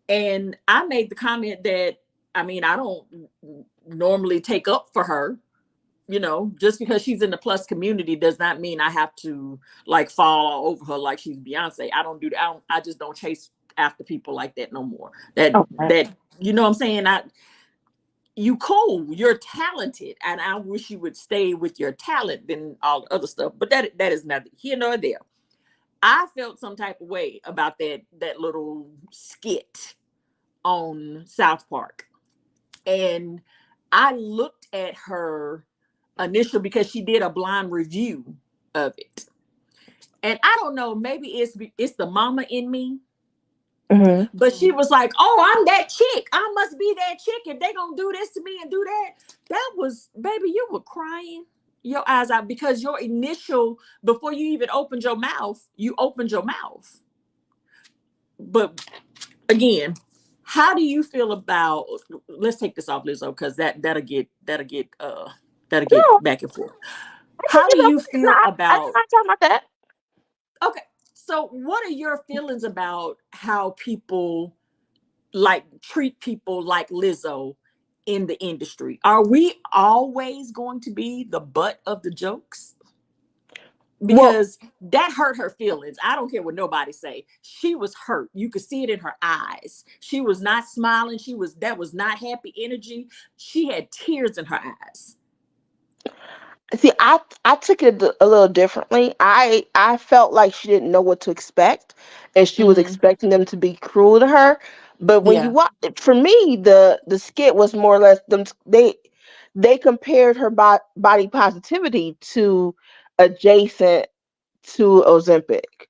Speaker 1: And I made the comment that, I mean, I don't normally take up for her. Just because she's in the plus community does not mean I have to like fall all over her like she's Beyonce. I don't do that. I just don't chase after people like that no more.
Speaker 2: Okay.
Speaker 1: That you know what I'm saying? You cool, you're talented, and I wish you would stay with your talent than all the other stuff. But that is neither here nor there. I felt some type of way about that little skit on South Park. And I looked at her initial because she did a blind review of it. And I don't know, maybe it's the mama in me,
Speaker 2: Mm-hmm.
Speaker 1: but she was like, "Oh, I'm that chick. I must be that chick if they gonna do this to me and do that." That was, baby, you were crying your eyes out because your initial, before you even opened your mouth, you opened your mouth. but again, how do you feel about? Let's take this off, Lizzo, because that'll get
Speaker 2: No,
Speaker 1: back and forth.
Speaker 2: I think
Speaker 1: How do you
Speaker 2: no,
Speaker 1: feel
Speaker 2: I'm
Speaker 1: about?
Speaker 2: not talking about that.
Speaker 1: Okay, so what are your feelings about how people like treat people like Lizzo in the industry? Are we always going to be the butt of the jokes?
Speaker 2: Well,
Speaker 1: Because that hurt her feelings. I don't care what nobody say. She was hurt. You could see it in her eyes. She was not smiling. That was not happy energy. She had tears in her eyes.
Speaker 2: see, I took it a little differently. I felt like she didn't know what to expect, and she was
Speaker 1: Mm,
Speaker 2: expecting them to be cruel to her. But when you
Speaker 1: yeah.
Speaker 2: watch it, for me, the skit was more or less them. They compared her body positivity to adjacent to Ozempic,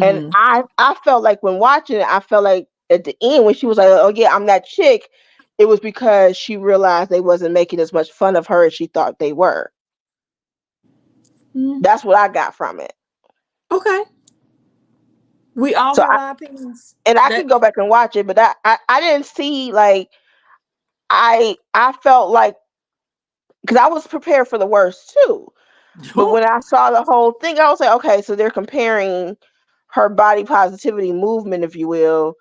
Speaker 2: and
Speaker 1: Hmm.
Speaker 2: I felt like when watching it, I felt like at the end when she was like, "Oh yeah, I'm that chick," it was because she realized they wasn't making as much fun of her as she thought they were.
Speaker 1: Mm,
Speaker 2: That's what I got from it.
Speaker 1: okay. We all
Speaker 2: So
Speaker 1: have our opinions.
Speaker 2: and I
Speaker 1: That
Speaker 2: can go back and watch it, but I didn't see like I felt like because I was prepared for the worst too. But when I saw the whole thing, I was like, okay, so they're comparing her body positivity movement, if you will,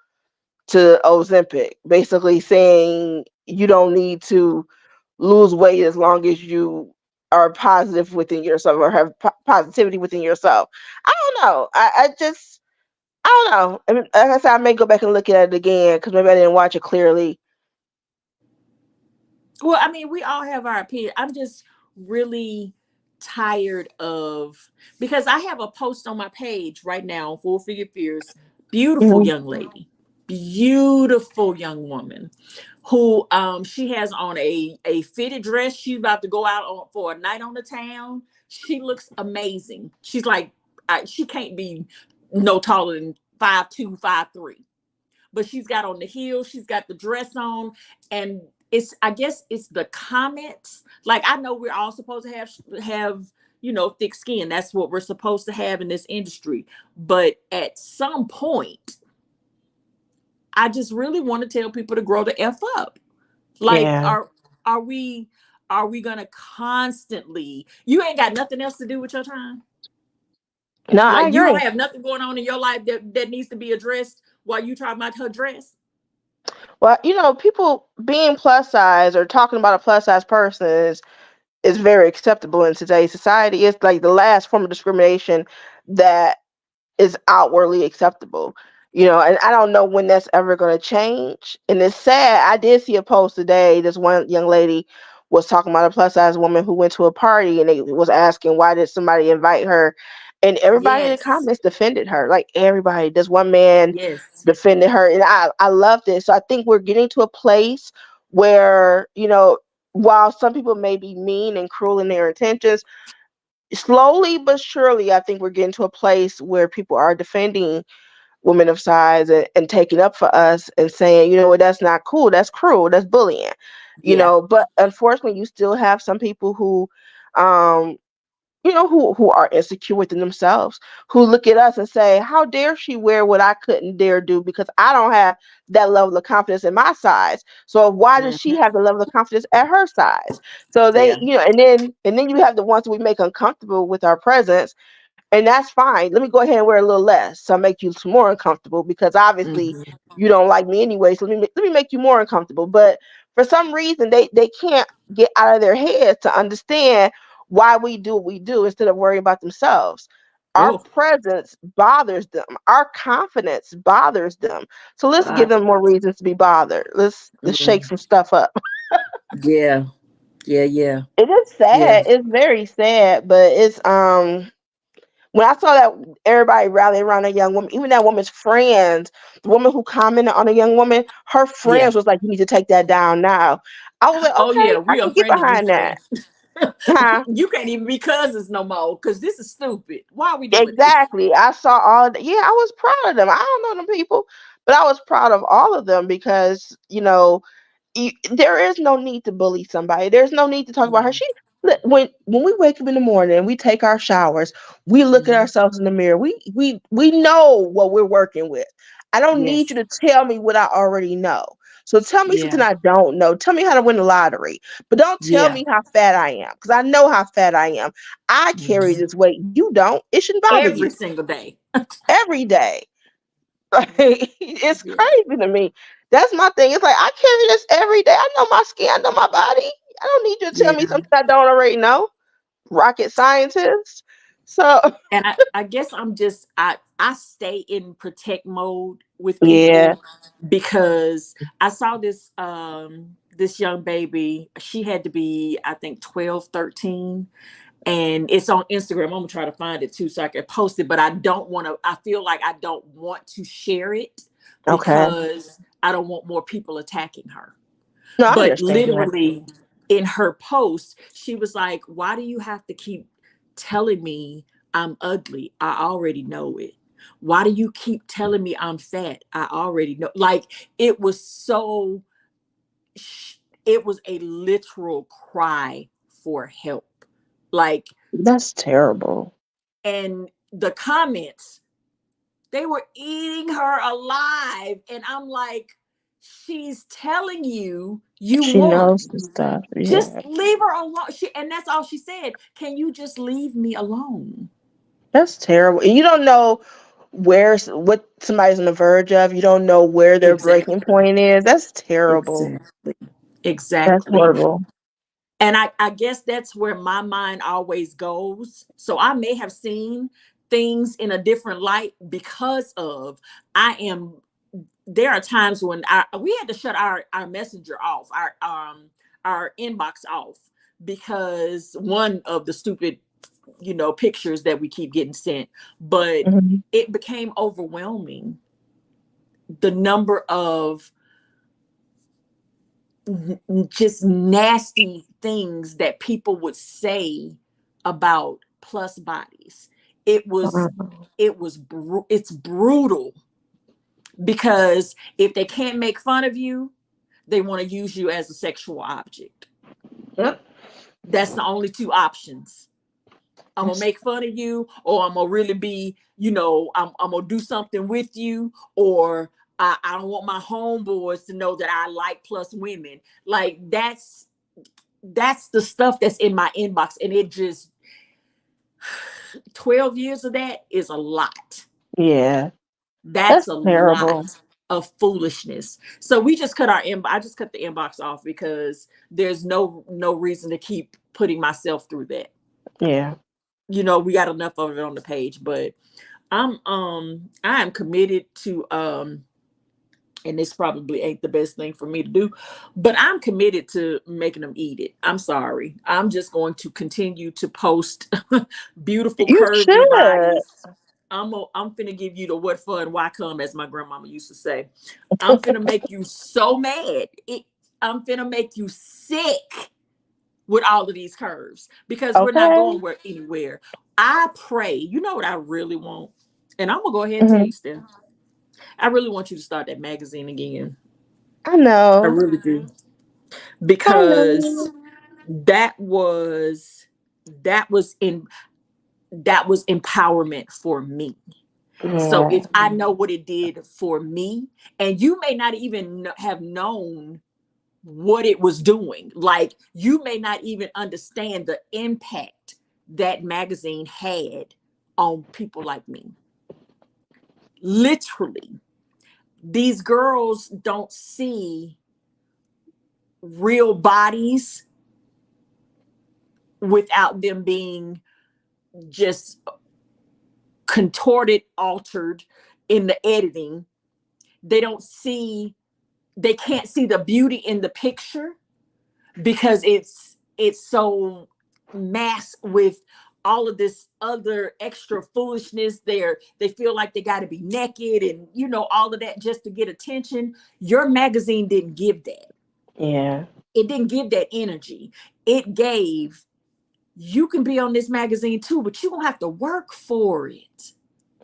Speaker 2: to Ozempic, basically saying you don't need to lose weight as long as you are positive within yourself or have positivity within yourself. I don't know. I just I don't know. I mean, like I said, I may go back and look at it again because maybe I didn't watch it clearly.
Speaker 1: Well, I mean, we all have our opinion. I'm just really tired of because I have a post on my page right now on Full Figure Fears. Beautiful
Speaker 2: Mhm.
Speaker 1: young lady, beautiful young woman who she has on a fitted dress. She's about to go out for a night on the town. She looks amazing. She's like she can't be no taller than 5'2", 5'3", but she's got on the heels, she's got the dress on, and it's I guess it's the comments. Like I know we're all supposed to have thick skin. That's what we're supposed to have in this industry. But at some point, I just really want to tell people to grow the f up. Like
Speaker 2: Yeah.
Speaker 1: are we are we gonna constantly? You ain't got nothing else to do with your time.
Speaker 2: No, I
Speaker 1: Like you don't
Speaker 2: agree.
Speaker 1: have nothing going on in your life that needs to be addressed while you talking about her dress.
Speaker 2: Well, people being plus size or talking about a plus size person is very acceptable in today's society. It's like the last form of discrimination that is outwardly acceptable. And I don't know when that's ever going to change. And it's sad. I did see a post today. This one young lady was talking about a plus size woman who went to a party and they was asking why did somebody invite her, and everybody in the
Speaker 1: Yes.
Speaker 2: comments defended her. Like everybody. This one man
Speaker 1: Yes.
Speaker 2: defended her, and I loved it. So I think we're getting to a place where while some people may be mean and cruel in their intentions, slowly but surely, I think we're getting to a place where people are defending women of size and taking up for us and saying, you know what, that's not cool, that's cruel, that's bullying.
Speaker 1: Yeah.
Speaker 2: But unfortunately, you still have some people um, who are insecure within themselves, who look at us and say, how dare she wear what I couldn't dare do because I don't have that level of confidence in my size. So why does she
Speaker 1: Hmm.
Speaker 2: have the level of confidence at her size? So they,
Speaker 1: Yeah.
Speaker 2: and then you have the ones we make uncomfortable with our presence, and that's fine. Let me go ahead and wear a little less, so I make you some more uncomfortable because obviously
Speaker 1: Hmm.
Speaker 2: you don't like me anyway. So let me make you more uncomfortable. But for some reason, they can't get out of their heads to understand why we do what we do instead of worrying about themselves. Our
Speaker 1: Oh
Speaker 2: presence bothers them. Our confidence bothers them. So let's give
Speaker 1: God.
Speaker 2: them more reasons to be bothered. Let's shake
Speaker 1: Mm.
Speaker 2: some stuff up.
Speaker 1: Yeah. Yeah. Yeah.
Speaker 2: It is
Speaker 1: Yeah.
Speaker 2: sad. It's very sad, but it's when I saw that everybody rallying around a young woman, even that woman's friends, the woman who commented on a young woman, her
Speaker 1: Yeah.
Speaker 2: friends was like, "You need to take that down now." I was like,
Speaker 1: Oh yeah.
Speaker 2: "Okay, I
Speaker 1: We
Speaker 2: can get
Speaker 1: unfriended you
Speaker 2: behind that."
Speaker 1: friend.
Speaker 2: Huh?
Speaker 1: You can't even be cousins no more because this is stupid. Why are we doing this?
Speaker 2: Exactly. I saw all. Yeah, I was proud of them. I don't know them people, but I was proud of all of them because there is no need to bully somebody. There's no need to talk about her.
Speaker 1: No.
Speaker 2: When we wake up in the morning and we take our showers, we look at
Speaker 1: Hmm.
Speaker 2: ourselves in the mirror. We know what we're working with. I don't need you
Speaker 1: Yes.
Speaker 2: to tell me what I already know. So tell me something
Speaker 1: Yeah.
Speaker 2: I don't know. Tell me how to win the lottery. But don't tell
Speaker 1: Yeah.
Speaker 2: me how fat I am because I know how fat I am. I carry
Speaker 1: Mhm.
Speaker 2: this weight. You don't. It shouldn't bother you
Speaker 1: Every single day.
Speaker 2: every day. Like, it's
Speaker 1: Yeah.
Speaker 2: crazy to me. That's my thing. It's like I carry this every day. I know my skin. I know my body. I don't need you to tell me
Speaker 1: Yeah.
Speaker 2: something I don't already know. Rocket scientist. So
Speaker 1: And I guess I'm just I stay in protect mode with
Speaker 2: yeah.
Speaker 1: people because I saw this young baby. She had to be, I think, 12, 13, and it's on Instagram. I'm gonna try to find it too so I can post it, but I don't want to, I feel like I don't want to share it
Speaker 2: Okay.
Speaker 1: because I don't want more people attacking her.
Speaker 2: No, I
Speaker 1: But
Speaker 2: understand that.
Speaker 1: literally in her post, she was like, why do you have to keep telling me I'm ugly? I already know it. Why do you keep telling me I'm fat? I already know. Like, it was so, it was a literal cry for help. Like,
Speaker 2: That's terrible.
Speaker 1: and the comments, they were eating her alive. And I'm like, she's telling you you
Speaker 2: She knows
Speaker 1: won.
Speaker 2: the stuff.
Speaker 1: Just
Speaker 2: Yeah.
Speaker 1: leave her alone. And that's all she said. Can you just leave me alone?
Speaker 2: That's terrible. And you don't know what somebody's on the verge of. You don't know where their breaking
Speaker 1: Exactly.
Speaker 2: point is. That's terrible.
Speaker 1: Exactly.
Speaker 2: That's
Speaker 1: Exactly.
Speaker 2: horrible.
Speaker 1: And I guess that's where my mind always goes. So I may have seen things in a different light because of I am there are times when we had to shut our messenger off, our inbox off because one of the stupid, pictures that we keep getting sent. But
Speaker 2: Mhm.
Speaker 1: it became overwhelming, the number of just nasty things that people would say about plus bodies. It was
Speaker 2: Wow.
Speaker 1: it's brutal because if they can't make fun of you, they want to use you as a sexual object.
Speaker 2: Yep.
Speaker 1: That's the only two options. I'm gonna
Speaker 2: That's,
Speaker 1: make fun of you, or I'm gonna really be, I'm gonna do something with you, or I don't want my homeboys to know that I like plus women. Like, that's the stuff that's in my inbox, and it just 12 years of that is a lot.
Speaker 2: yeah.
Speaker 1: That's
Speaker 2: That's
Speaker 1: a
Speaker 2: terrible.
Speaker 1: lot of foolishness. So we just cut our inbox. I just cut the inbox off because there's no reason to keep putting myself through that.
Speaker 2: Yeah.
Speaker 1: We got enough of it on the page. But I am committed to, and this probably ain't the best thing for me to do, but I'm committed to making them eat it. I'm sorry. I'm just going to continue to post beautiful
Speaker 2: You
Speaker 1: curvy
Speaker 2: should.
Speaker 1: bodies. I'm finna give you the what for and why come, as my grandmama used to say. I'm finna make you so mad. I'm finna make you sick with all of these curves because we're not
Speaker 2: Okay.
Speaker 1: going anywhere. I pray. You know what I really want? And I'm gonna go ahead and tell
Speaker 2: Hmm.
Speaker 1: you, Steph. I really want you to start that magazine again.
Speaker 2: I
Speaker 1: I
Speaker 2: know.
Speaker 1: really do.
Speaker 2: I
Speaker 1: Because
Speaker 2: know.
Speaker 1: that was that was in that was empowerment for me. So
Speaker 2: Yeah.
Speaker 1: if I know what it did for me, and you may not even have known what it was doing, like you may not even understand the impact that magazine had on people like me. Literally, these girls don't see real bodies without them being just contorted, altered in the editing. They don't see, they can't see the beauty in the picture because it's so masked with all of this other extra foolishness. They feel like they got to be naked and all of that just to get attention. Your magazine didn't give that.
Speaker 2: Yeah.
Speaker 1: It didn't give that energy. It gave, you can be on this magazine too, but you don't have to work for it.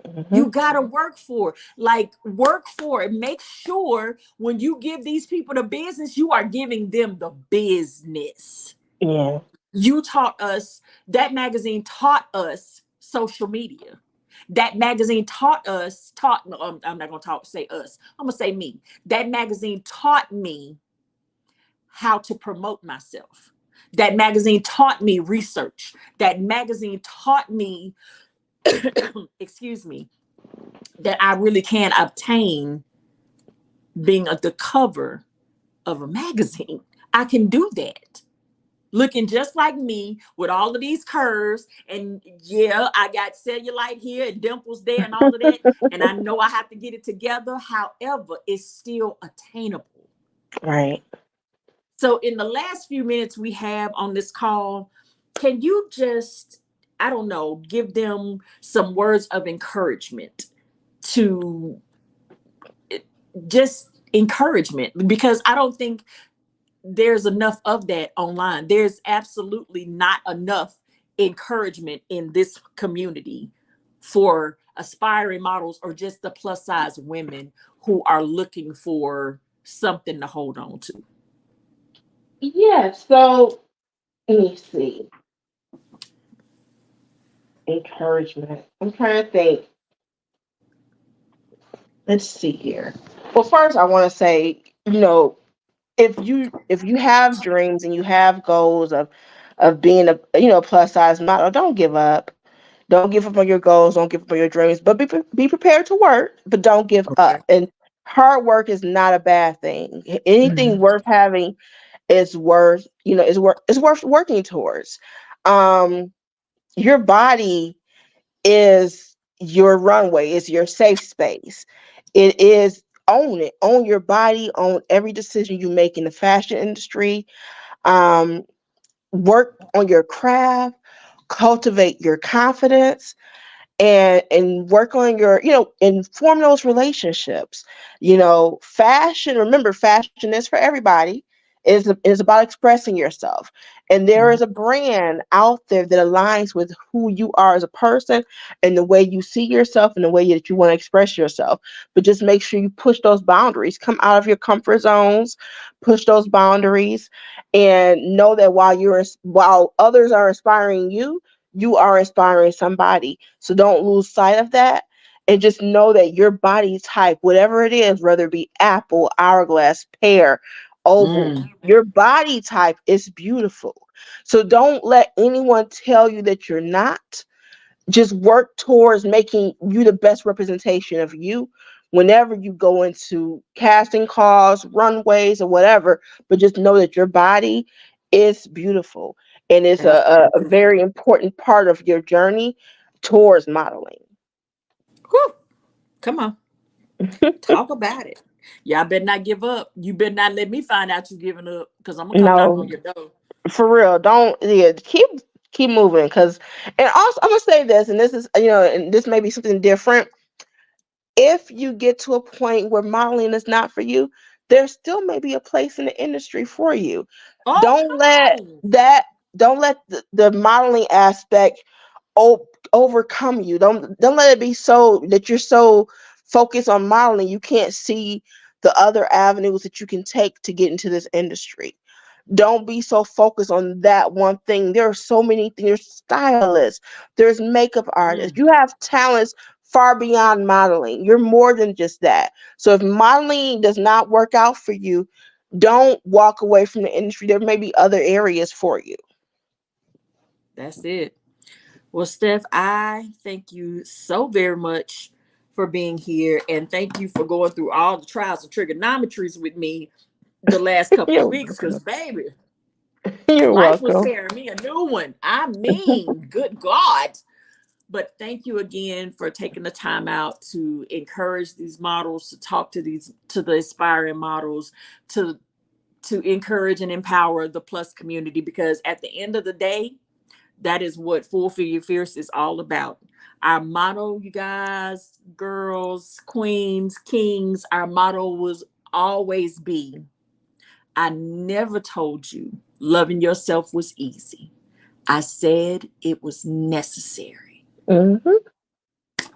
Speaker 2: Hmm.
Speaker 1: You gotta work for it. Like, work for it. Make sure when you give these people the business, you are giving them the business.
Speaker 2: Yeah.
Speaker 1: You taught us, that magazine taught us social media. That magazine taught, no, I'm not going to say us. I'm going to say me. That magazine taught me how to promote myself. That magazine taught me research. That magazine taught me, excuse me, that I really can obtain being at the cover of a magazine. I can do that. Looking just like me with all of these curves. And yeah, I got cellulite here and dimples there and all of that. And I know I have to get it together. However, it's still attainable.
Speaker 2: Right.
Speaker 1: So, in the last few minutes we have on this call, can you just, I don't know, give them some words of encouragement to just encouragement? Because I don't think there's enough of that online. There's absolutely not enough encouragement in this community for aspiring models or just the plus size women who are looking for something to hold on to.
Speaker 2: Yeah. So let me see. Encouragement. I'm trying to think. Let's see here. Well, first I want to say, if you have dreams and you have goals of being a plus size model, don't give up. Don't give up on your goals. Don't give up on your dreams. But be prepared to work. But don't give
Speaker 1: Okay.
Speaker 2: up. And hard work is not a bad thing. Anything
Speaker 1: Mhm.
Speaker 2: worth having is worth is worth working towards. Um, your body is your runway. Is your safe space. It is, own it. Own your body. Own every decision you make in the fashion industry. Um, work on your craft. Cultivate your confidence and work on your and form those relationships. Fashion, remember, fashion is for everybody, is about expressing yourself, and there is
Speaker 1: Mhm.
Speaker 2: a brand out there that aligns with who you are as a person and the way you see yourself and the way that you want to express yourself. But just make sure you push those boundaries, come out of your comfort zones, push those boundaries, and know that while others are inspiring you, you are inspiring somebody. So don't lose sight of that. And just know that your body type, whatever it is, whether it be apple, hourglass, pear, oval,
Speaker 1: Mm.
Speaker 2: your body type is beautiful. So don't let anyone tell you that you're not. Just work towards making you the best representation of you whenever you go into casting calls, runways, or whatever. But just know that your body is beautiful, and it's a
Speaker 1: Absolutely.
Speaker 2: very important part of your journey towards modeling.
Speaker 1: Whew. Come on. Talk about it. Y'all better not give up. You better not let me find out you giving up because I'm gonna come knock on
Speaker 2: No,
Speaker 1: your door.
Speaker 2: for real. Don't, yeah, keep moving. Because, and also I'm gonna say this, and this is, and this may be something different. If you get to a point where modeling is not for you, there still may be a place in the industry for you.
Speaker 1: Oh,
Speaker 2: Don't let
Speaker 1: come on.
Speaker 2: that don't let the modeling aspect overcome you. Don't let it be so that you're so focused on modeling you can't see the other avenues that you can take to get into this industry. Don't be so focused on that one thing. There are so many things. There's stylists, there's makeup artists.
Speaker 1: Mm,
Speaker 2: You have talents far beyond modeling. You're more than just that. So if modeling does not work out for you, don't walk away from the industry. There may be other areas for you.
Speaker 1: that's it. Well, Steph, I thank you so very much for being here, and thank you for going through all the trials and trigonometries with me the last couple of
Speaker 2: You're
Speaker 1: weeks. Because,
Speaker 2: welcome.
Speaker 1: baby,
Speaker 2: You're
Speaker 1: life was
Speaker 2: welcome.
Speaker 1: tearing me a new one. I mean, good God. But thank you again for taking the time out to encourage these models, to talk to the aspiring models, to encourage and empower the plus community, because at the end of the day, that is what Fulfill Your Fierce is all about. Our motto, you guys, girls, queens, kings, our motto was always be, I never told you loving yourself was easy. I said it was necessary.
Speaker 2: Hmm.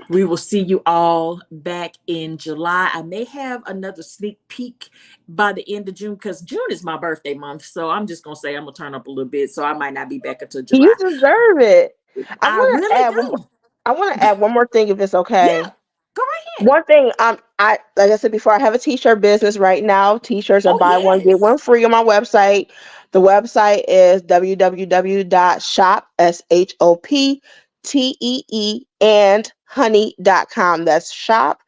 Speaker 1: We will see you all back in July. I may have another sneak peek by the end of June, because June is my birthday month. So I'm just going to say I'm going to turn up a little bit. So I might not be back until
Speaker 2: You
Speaker 1: July.
Speaker 2: deserve it. I
Speaker 1: I
Speaker 2: want to
Speaker 1: really
Speaker 2: add one more.
Speaker 1: do.
Speaker 2: I want to add one more thing if it's okay.
Speaker 1: Yeah, go right ahead.
Speaker 2: One thing, I like I said before, I have a t-shirt business right now. T-shirts are
Speaker 1: Oh
Speaker 2: buy one get
Speaker 1: yes.
Speaker 2: one free on my website. The website is www.shopshoptee and honey.com. That's shop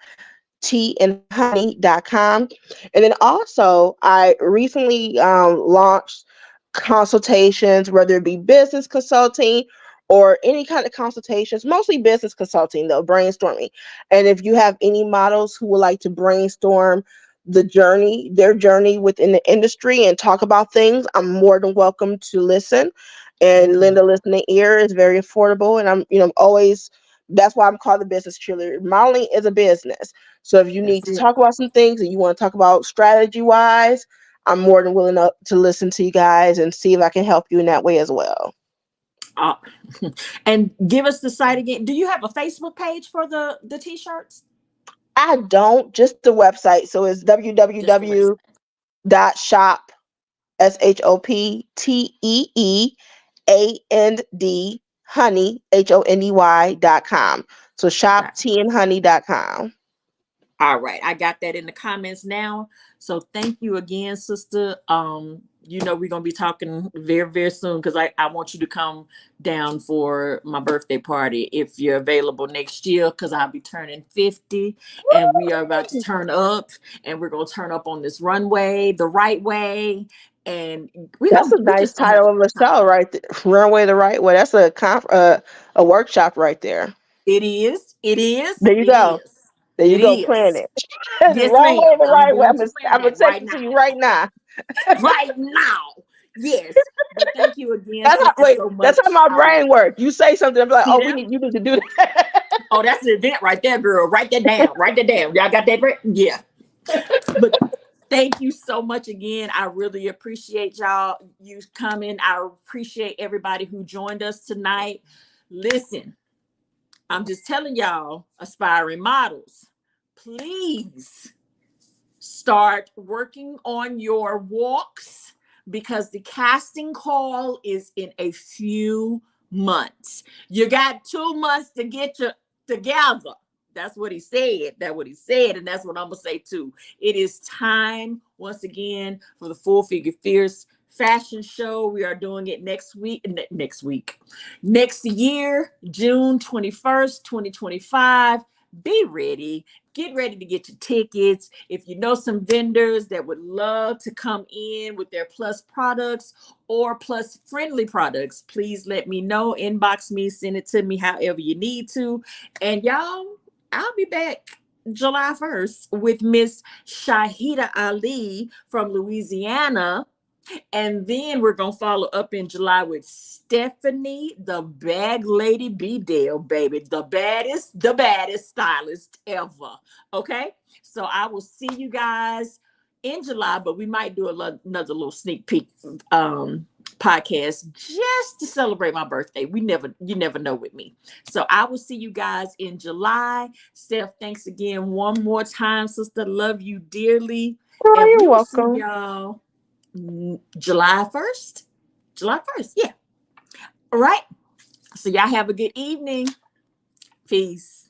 Speaker 2: teaandhoney.com. And then also, I recently launched consultations, whether it be business consulting or any kind of consultations, mostly business consulting, though, brainstorming. And if you have any models who would like to brainstorm their journey within the industry and talk about things, I'm more than welcome to listen and lend
Speaker 1: Mm,
Speaker 2: a listening ear. Is very affordable. And I'm always, that's why I'm called the business cheerleader. Modeling is a business. So if you need
Speaker 1: that's
Speaker 2: to
Speaker 1: it.
Speaker 2: talk about some things and you want to talk about strategy wise, I'm more than willing to listen to you guys and see if I can help you in that way as well.
Speaker 1: Uh, and give us the site again. Do you have a Facebook page for the t-shirts?
Speaker 2: I don't, just the website. So it's
Speaker 1: Just the website.
Speaker 2: www.shop SHOPTEEAND honey HONEY.com. So shop teaandhoney.com.
Speaker 1: All right, I got that in the comments now. So thank you again, sister. We're gonna be talking very, very soon because I want you to come down for my birthday party if you're available next year, because I'll be turning 50 and we are about to turn up, and we're gonna turn up on this runway the right way. And
Speaker 2: That's a
Speaker 1: we
Speaker 2: nice
Speaker 1: just gonna have a
Speaker 2: title of a
Speaker 1: good
Speaker 2: show
Speaker 1: time.
Speaker 2: right there. Runway the Right Way. That's a workshop right there.
Speaker 1: It is, it is,
Speaker 2: There you
Speaker 1: it
Speaker 2: go.
Speaker 1: is,
Speaker 2: There you
Speaker 1: it
Speaker 2: go. Plan
Speaker 1: is.
Speaker 2: it.
Speaker 1: Yes,
Speaker 2: Runway
Speaker 1: ma'am.
Speaker 2: the
Speaker 1: I'm
Speaker 2: right way.
Speaker 1: going to plan
Speaker 2: I'm gonna
Speaker 1: that
Speaker 2: text
Speaker 1: right
Speaker 2: it to
Speaker 1: now.
Speaker 2: you right now.
Speaker 1: Right now. Yes. But thank you again,
Speaker 2: That's how
Speaker 1: sister,
Speaker 2: wait.
Speaker 1: so
Speaker 2: That's how
Speaker 1: much.
Speaker 2: my
Speaker 1: I will
Speaker 2: brain works. You say something, I'm like,
Speaker 1: see
Speaker 2: oh,
Speaker 1: that.
Speaker 2: you need to do that.
Speaker 1: Oh, that's the event right there, girl. Write that down. Write that down. Y'all got that right? Yeah. But thank you so much again. I really appreciate y'all you coming. I appreciate everybody who joined us tonight. Listen, I'm just telling y'all, aspiring models, please start working on your walks because the casting call is in a few months. You got 2 months to get you together. That's what he said. That's what he said. And that's what I'm going to say too. It is time once again for the Full Figure Fierce fashion show. We are doing it next year, June 21st, 2025. Be ready. Get ready to get your tickets. If you know some vendors that would love to come in with their plus products or plus friendly products, please let me know. Inbox me, send it to me however you need to. And y'all, I'll be back July 1st with Miss Shahida Ali from Louisiana, and then we're gonna follow up in July with Stephanie, the bag lady B Dale, baby. The baddest stylist ever. Okay. So I will see you guys in July, but we might do another little sneak peek podcast just to celebrate my birthday. You never know with me. So I will see you guys in July. Steph, thanks again one more time, sister. Love you dearly.
Speaker 2: Oh,
Speaker 1: And we
Speaker 2: you're
Speaker 1: will see
Speaker 2: welcome.
Speaker 1: y'all July 1st. July 1st. Yeah. All right. So y'all have a good evening. Peace.